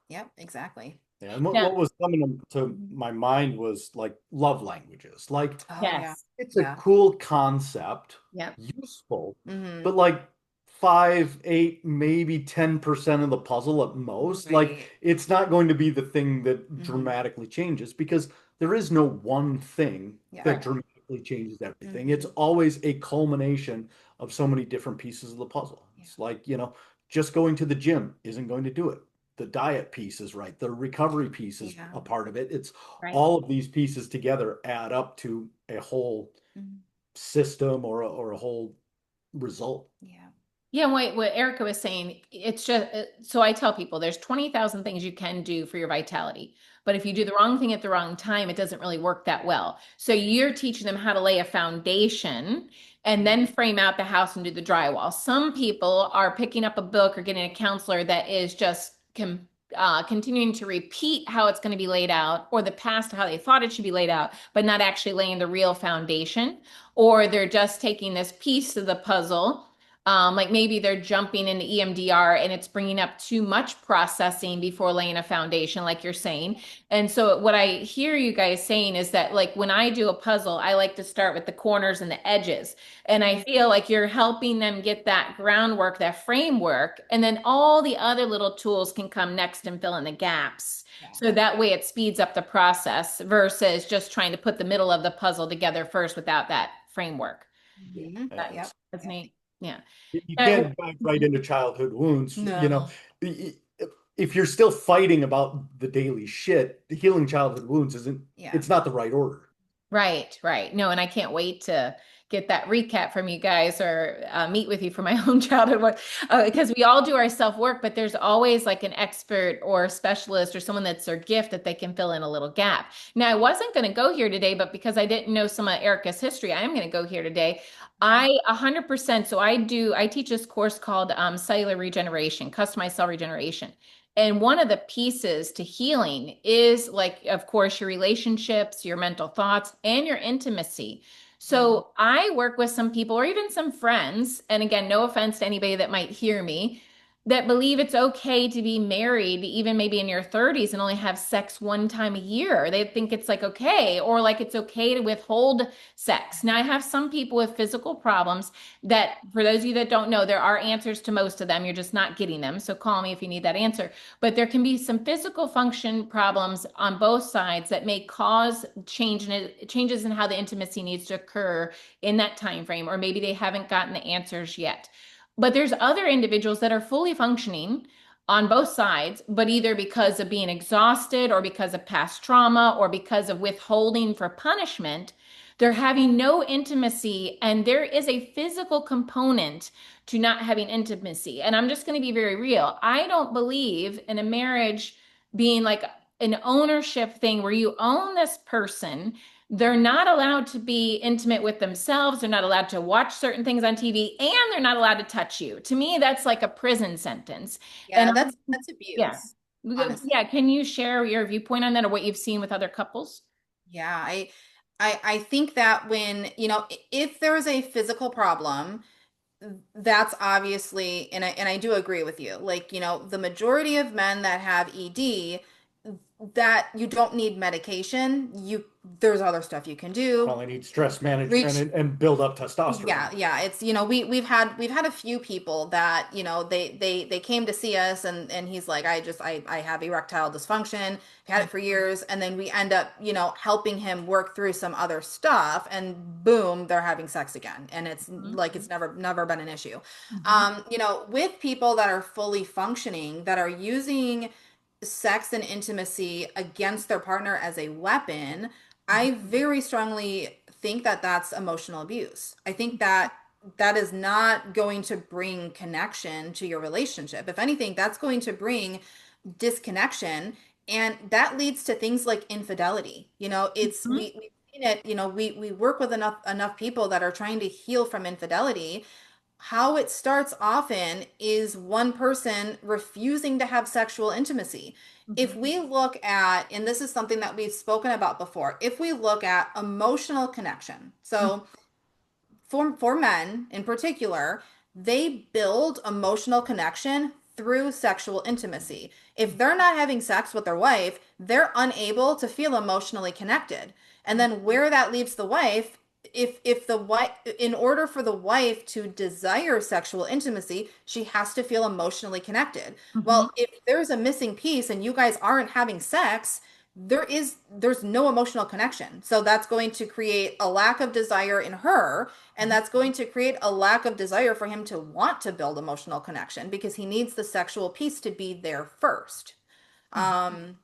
Yep, exactly. Yeah, and Now, what was coming to Mhm. my mind was like love languages. Like Oh yeah. yes. it's a Yeah. cool concept, Yep. useful, Hmm. but like 5, 8, maybe 10% of the puzzle at most. Like Right. it's not going to be the thing that Hmm. dramatically changes because there is no one thing Yeah. that Right. dramatically changes everything. It's Hmm. always a culmination of so many different pieces of the puzzle. Yeah. It's like, just going to the gym isn't going to do it. The diet piece is right. The recovery piece is Yeah. a part of it. It's Right. all of these pieces together add up to a whole Mhm. system or a whole result. Yeah. Yeah, what Erica was saying, it's just so I tell people there's 20,000 things you can do for your vitality. But if you do the wrong thing at the wrong time, it doesn't really work that well. So you're teaching them how to lay a foundation and Mhm. then frame out the house and do the drywall. Some people are picking up a book or getting a counselor that is just continuing to repeat how it's going to be laid out or the past how they thought it should be laid out, but not actually laying the real foundation. Or they're just taking this piece of the puzzle, like maybe they're jumping into EMDR and it's bringing up too much processing before laying a foundation, like you're saying. And so, what I hear you guys saying is that, like, when I do a puzzle, I like to start with the corners and the edges. And I Mhm. feel like you're helping them get that groundwork, that framework, and then all the other little tools can come next and fill in the gaps. Yeah. So that way it speeds up the process versus just trying to put the middle of the puzzle together first without that framework. Yeah. Hmm. That's, Yep. that's Yep. neat. Yeah. You Uh, can't dive right into childhood wounds. No. If you're still fighting about the daily shit, healing childhood wounds isn't, Yeah. it's not the right order. Right, right. No, and I can't wait to get that recap from you guys or meet with you for my own childhood work because we all do our self work, but there's always like an expert or a specialist or someone that's their gift that they can fill in a little gap. Now, I wasn't going to go here today, but because I didn't know some of Erica's history, I am going to go here today. Okay. I 100%. So I teach this course called cellular regeneration, customized cell regeneration. And one of the pieces to healing is like, of course, your relationships, your mental thoughts, and your intimacy. Mhm. So I work with some people or even some friends, and again, no offense to anybody that might hear me, that believe it's okay to be married, even maybe in your 30s, and only have sex one time a year. They think it's like okay, or like it's okay to withhold sex. Now, I have some people with physical problems that, for those of you that don't know, there are answers to most of them. You're just not getting them. So call me if you need that answer. But there can be some physical function problems on both sides that may cause changes in how the intimacy needs to occur in that time frame, or maybe they haven't gotten the answers yet. But there's other individuals that are fully functioning on both sides, but either because of being exhausted or because of past trauma or because of withholding for punishment, they're having no intimacy, and there is a physical component to not having intimacy. And I'm just going to be very real. I don't believe in a marriage being like an ownership thing where you own this person. They're not allowed to be intimate with themselves. They're not allowed to watch certain things on TV, and they're not allowed to touch you. To me, that's like a prison sentence. And Yeah, that's yeah. abuse, Yeah, honestly. can you share your viewpoint on that or what you've seen with other couples? Yeah, I think that when, if there is a physical problem, that's obviously, and I do agree with you. Like, the majority of men that have ED, that you don't need medication. There's other stuff you can do. Probably need stress management Reach and build up Yeah, testosterone. yeah, it's we've had a few people that they came to see us, and he's like, I have erectile dysfunction. I've had it for years, and then we end up helping him work through some other stuff, and boom, they're having sex again, and it's Mhm. like it's never been an issue. Mhm. With people that are fully functioning, that are using sex and intimacy against their partner as a weapon, I very strongly think that that's emotional abuse. I think that that is not going to bring connection to your relationship. If anything, that's going to bring disconnection, and that leads to things like infidelity. It's Mhm. we see seen it, we work with enough people that are trying to heal from infidelity. How it starts often is one person refusing to have sexual intimacy. If Mhm. we look at, and this is something that we've spoken about before, if we look at emotional connection, so for men in particular, they build emotional connection through sexual intimacy. If they're not having sex with their wife, they're unable to feel emotionally connected. And then where that leaves the wife, if the wife, in order for the wife to desire sexual intimacy, she has to feel emotionally connected. Mhm. Well, if there's a missing piece and you guys aren't having sex, there's no emotional connection. So that's going to create a lack of desire in her, and that's going to create a lack of desire for him to want to build emotional connection because he needs the sexual piece to be there first. Mhm. Um,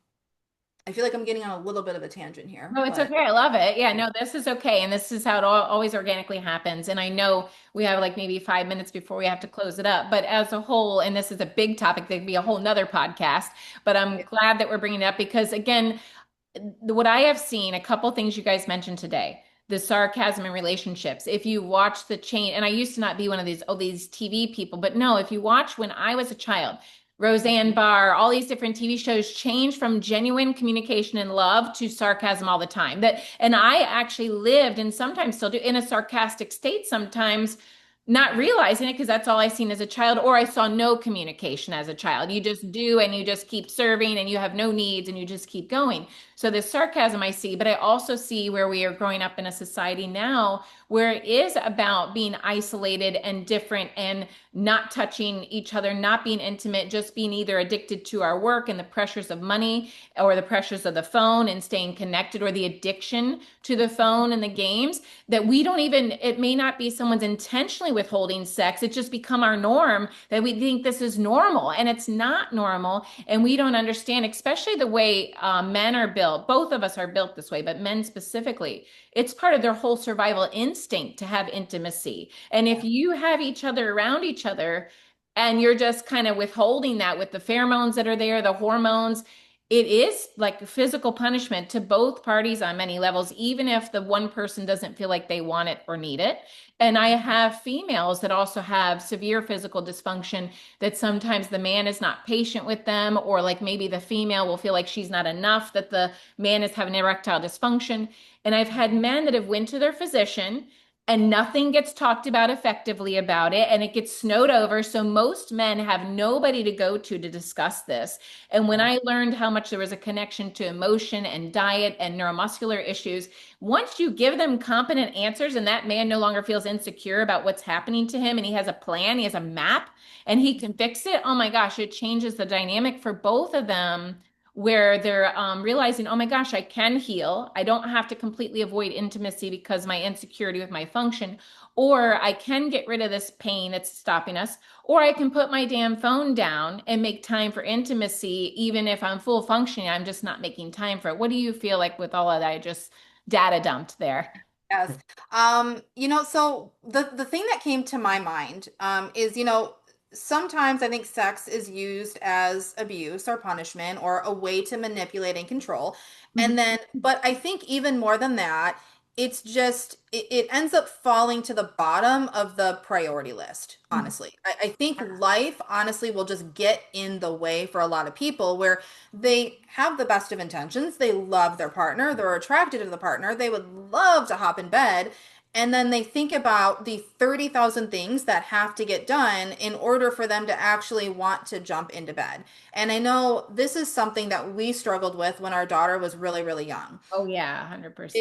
I feel like I'm getting on a little bit of a tangent here, No, it's but okay. I love it. Yeah, no, this is okay. And this is how it always organically happens. And I know we have like maybe 5 minutes before we have to close it up. But as a whole, and this is a big topic, there'd be a whole nother podcast. But I'm glad that we're bringing it up because, again, what I have seen, a couple things you guys mentioned today, the sarcasm in relationships. If you watch the chain, and I used to not be one of these TV people, but no, if you watch when I was a child, Roseanne Barr, all these different TV shows change from genuine communication and love to sarcasm all the time. And I actually lived and sometimes still do in a sarcastic state sometimes, not realizing it because that's all I seen as a child, or I saw no communication as a child. You just do and you just keep serving and you have no needs and you just keep going. So the sarcasm I see, but I also see where we are growing up in a society now where it is about being isolated and different and not touching each other, not being intimate, just being either addicted to our work and the pressures of money or the pressures of the phone and staying connected or the addiction to the phone and the games that we don't even, it may not be someone's intentionally withholding sex. It's just become our norm that we think this is normal and it's not normal. And we don't understand, especially the way men are built. Both of us are built this way, but men specifically, it's part of their whole survival instinct to have intimacy. And if you have each other around each other, and you're just kind of withholding that with the pheromones that are there, the hormones, it is like physical punishment to both parties on many levels, even if the one person doesn't feel like they want it or need it. And I have females that also have severe physical dysfunction that sometimes the man is not patient with them, or like maybe the female will feel like she's not enough, that the man is having erectile dysfunction. And I've had men that have went to their physician and nothing gets talked about effectively about it and it gets snowed over. So most men have nobody to go to discuss this. And when I learned how much there was a connection to emotion and diet and neuromuscular issues, once you give them competent answers and that man no longer feels insecure about what's happening to him and he has a plan, he has a map, and he can fix it, oh my gosh, it changes the dynamic for both of them where they're realizing, oh my gosh, I can heal. I don't have to completely avoid intimacy because my insecurity with my function, or I can get rid of this pain that's stopping us, or I can put my damn phone down and make time for intimacy, even if I'm full functioning, I'm just not making time for it. What do you feel like with all of that? I just data dumped there. yes. So the thing that came to my mind is, sometimes I think sex is used as abuse or punishment or a way to manipulate and control. Mhm. And then, but I think even more than that, it's just it ends up falling to the bottom of the priority list, Mhm. honestly. I think life honestly will just get in the way for a lot of people where they have the best of intentions. They love their partner, they're attracted to the partner, they would love to hop in bed. And then they think about the 30,000 things that have to get done in order for them to actually want to jump into bed. And I know this is something that we struggled with when our daughter was really, really young. Oh yeah, 100%.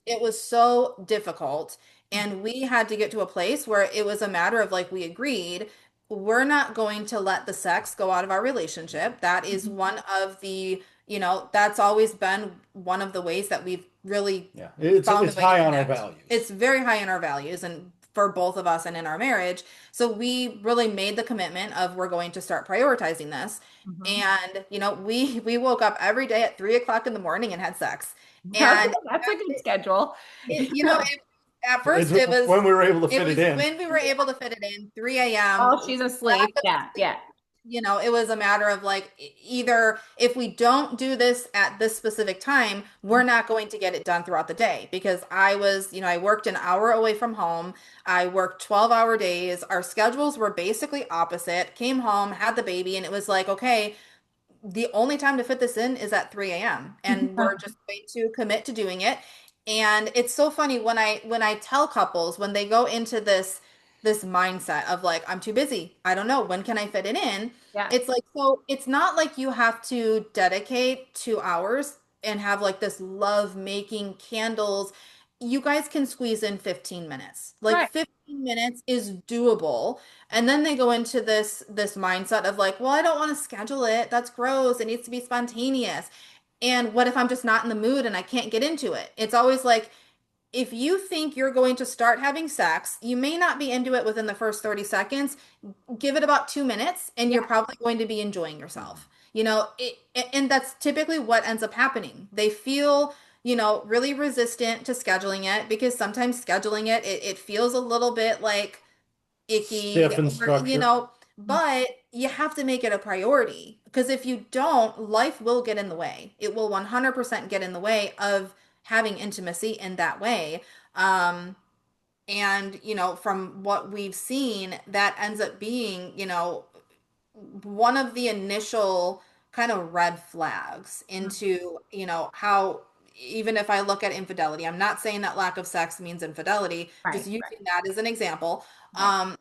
It was so difficult, and we had to get to a place where it was a matter of like we agreed we're not going to let the sex go out of our relationship. That is Mhm. one of the, that's always been one of the ways that we've really Yeah, it's found a it's way to high on our connect. values. It's very high in our values and for both of us and in our marriage. So we really made the commitment of we're going to start prioritizing this. Mhm. And we woke up every day at 3 o'clock in the morning and had sex. Okay, And that's a good schedule. at It's first it was when we were able to it fit it was in. when we were able to fit it in 3 a.m. Oh, she's asleep. Yeah, yeah. it was a matter of like either if we don't do this at this specific time, we're not going to get it done throughout the day because I worked an hour away from home. I worked 12-hour days. Our schedules were basically opposite. Came home, had the baby, and it was like, okay, the only time to fit this in is at 3 a.m. and we're just going to commit to doing it. And it's so funny when I tell couples when they go into this mindset of like, I'm too busy. I don't know, when can I fit it in? Yeah. It's like, so it's not like you have to dedicate 2 hours and have like this love making candles. You guys can squeeze in 15 minutes. Like Right. 15 minutes is doable. And then they go into this mindset of like, well, I don't want to schedule it. That's gross. It needs to be spontaneous. And what if I'm just not in the mood and I can't get into it? It's always like if you think you're going to start having sex, you may not be into it within the first 30 seconds. Give it about 2 minutes and Yeah. you're probably going to be enjoying yourself. And that's typically what ends up happening. They feel, really resistant to scheduling it because sometimes scheduling it feels a little bit like icky, Stiff and structure. but you have to make it a priority because if you don't, life will get in the way. It will 100% get in the way of having intimacy in that way. And, from what we've seen, that ends up being, one of the initial kind of red flags into, how even if I look at infidelity, I'm not saying that lack of sex means infidelity, just Right. using that as an example. Right.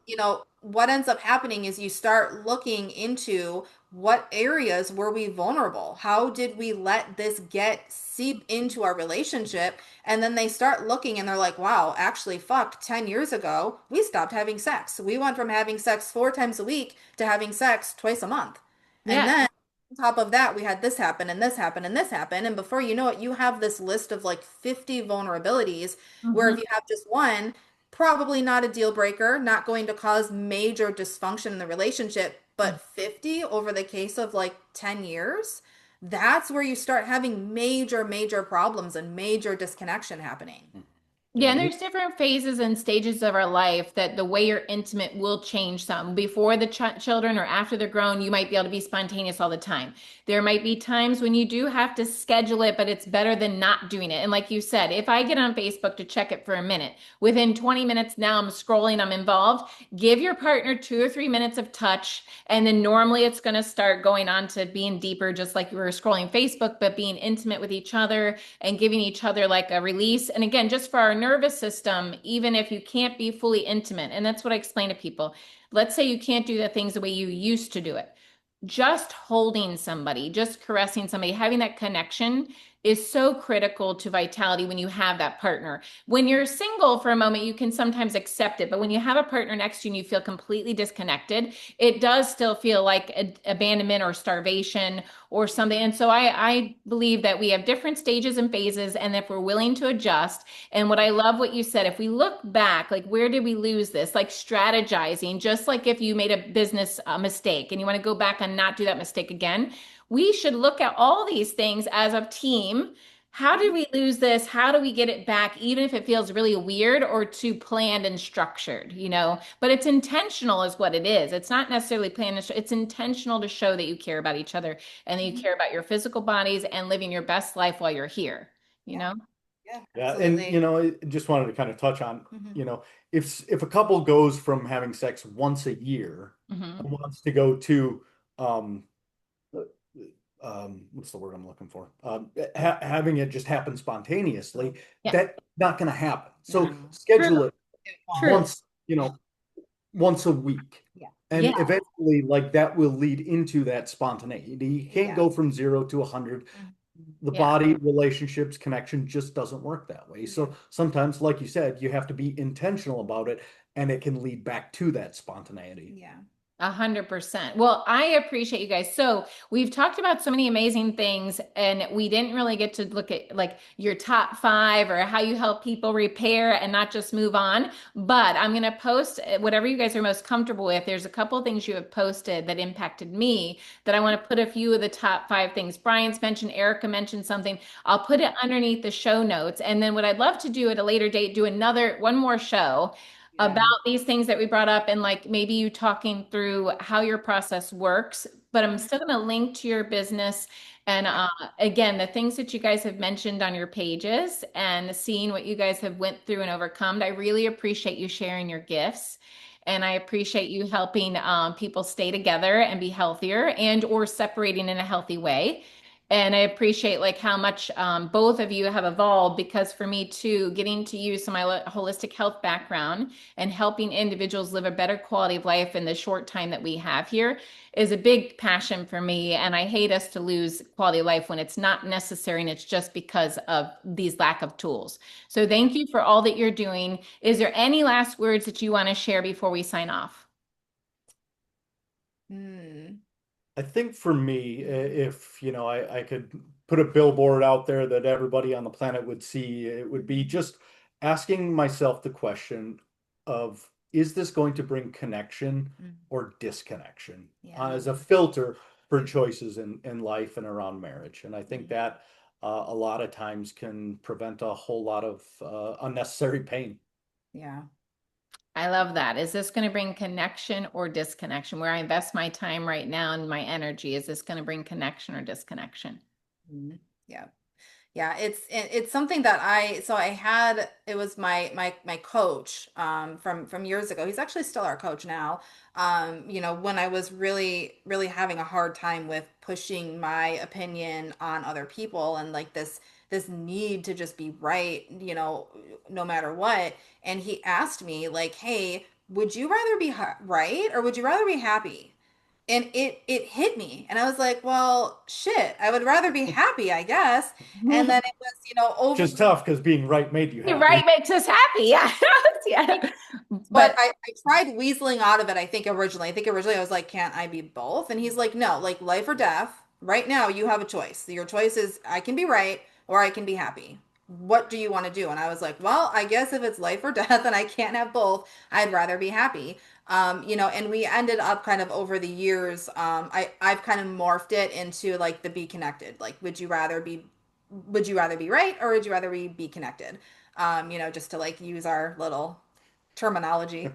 What ends up happening is you start looking into what areas were we vulnerable? How did we let this get seep into our relationship? And then they start looking and they're like, wow, actually, fuck, 10 years ago, we stopped having sex. We went from having sex 4 times a week to having sex twice a month. And Yeah. then on top of that, we had this happen and this happen and this happen. And before you know it, you have this list of like 50 vulnerabilities where Mhm. if you have just one, probably not a deal breaker, not going to cause major dysfunction in the relationship, but 50 over the case of like 10 years, that's where you start having major, major problems and major disconnection happening. Yeah, Yeah, and there's different phases and stages of our life that the way you're intimate will change some. Before the ch children or after they're grown, you might be able to be spontaneous all the time. There might be times when you do have to schedule it, but it's better than not doing it. And like you said, if I get on Facebook to check it for a minute, within 20 minutes now I'm scrolling, I'm involved. Give your partner 2 or 3 minutes of touch, and then normally it's going to start going on to being deeper, just like you were scrolling Facebook, but being intimate with each other and giving each other like a release. And again, just for our nervous system, even if you can't be fully intimate, and that's what I explain to people. Let's say you can't do the things the way you used to do it. Just holding somebody, just caressing somebody, having that connection is so critical to vitality when you have that partner. When you're single for a moment, you can sometimes accept it, but when you have a partner next to you and you feel completely disconnected, it does still feel like abandonment or starvation or something. And so I believe that we have different stages and phases, and if we're willing to adjust, and what I love what you said, if we look back, like where did we lose this? Like strategizing, just like if you made a business mistake and you want to go back and not do that mistake again, we should look at all these things as a team. How did we lose this? How do we get it back, even if it feels really weird or too planned and structured, you know? But it's intentional, is what it is. It's not necessarily planned, it's intentional to show that you care about each other and that you care about your physical bodies and living your best life while you're here, you Yeah, know? yeah, yeah, and absolutely. I just wanted to kind of touch on, Hmm. if a couple goes from having sex once a year Hmm. and wants to go to um what's the word I'm looking for? Having it just happen spontaneously, Yeah, that's not going to happen. So No, true, schedule it it won't. true. once, once a week. Yeah, And Yeah, eventually, like that will lead into that spontaneity. You can't yeah. go from 0 to 100. The yeah. body, relationships, connection just doesn't work that way. Yeah. So sometimes, like you said, you have to be intentional about it, and it can lead back to that spontaneity. Yeah. 100%. Well, I appreciate you guys. So we've talked about so many amazing things, and we didn't really get to look at like your top five or how you help people repair and not just move on. But I'm going to post whatever you guys are most comfortable with. There's a couple of things you have posted that impacted me that I want to put a few of the top five things. Brian's mentioned, Erica mentioned something. I'll put it underneath the show notes. And then what I'd love to do at a later date, do one more show about Yeah. these things that we brought up and like maybe you talking through how your process works. But I'm Mhm. still going to link to your business. And Yeah. again, the things that you guys have mentioned on your pages and seeing what you guys have went through and overcome, I really appreciate you sharing your gifts. And I appreciate you helping people stay together and be healthier and or separating in a healthy way. And I appreciate like how much both of you have evolved because for me too, getting to use some of my holistic health background and helping individuals live a better quality of life in the short time that we have here is a big passion for me. And I hate us to lose quality of life when it's not necessary and it's just because of these lack of tools. So Yeah. thank you for all that you're doing. Is there any last words that you want to share before we sign off? Mm. I think for me, if I could put a billboard out there that everybody on the planet would see, it would be just asking myself the question of, is this going to bring connection Mm. or disconnection Yeah. as a filter for choices in life and around marriage? And I think Mm. that a lot of times can prevent a whole lot of unnecessary pain. Yeah. I love that. Is this going to bring connection or disconnection? Where I invest my time right now and my energy, is this going to bring connection or disconnection? Mm. Yeah. Yeah, it's something that I had it was my coach from years ago. He's actually still our coach now. When I was really having a hard time with pushing my opinion on other people and like this need to just be right, no matter what. And he asked me like, "Hey, would you rather be right or would you rather be happy?" And it hit me and I was like, well, shit, I would rather be happy, I guess. And then it was, over. Just tough because being right made you You're right, happy. makes us happy. Yeah. Yeah. But But I tried weaseling out of it, I think originally. I think originally I was like, can't I be both? And he's like, no, like life or death. Right now you have a choice. Your choice is I can be right or I can be happy. What do you want to do? And I was like, well, I guess if it's life or death and I can't have both, I'd rather be happy. And we ended up kind of over the years, I've kind of morphed it into like the be connected. Like, would you rather be right or would you rather be connected? Just to like use our little terminology.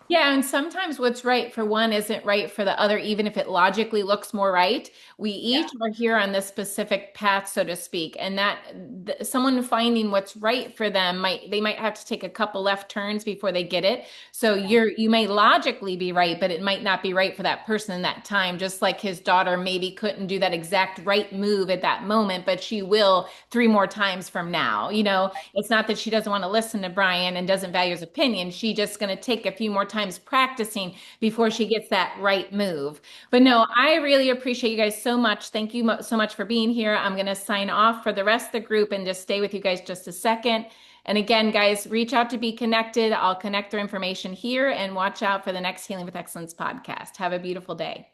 yeah, and sometimes what's right for one isn't right for the other, even if it logically looks more right. We Yeah. each are here on this specific path, so to speak, and that someone finding what's right for them they might have to take a couple left turns before they get it. So you may logically be right, but it might not be right for that person in that time. Just like his daughter maybe couldn't do that exact right move at that moment, but she will three more times from now. It's not that she doesn't want to listen to Brian and doesn't value his opinion. She just going to take a few more times practicing before she gets that right move. But Yeah. no, I really appreciate you guys so much. Thank you so much for being here. I'm going to sign off for the rest of the group and just stay with you guys just a second. And again, guys, reach out to be connected. I'll connect their information here and watch out for the next Healing with Excellence podcast. Have a beautiful day.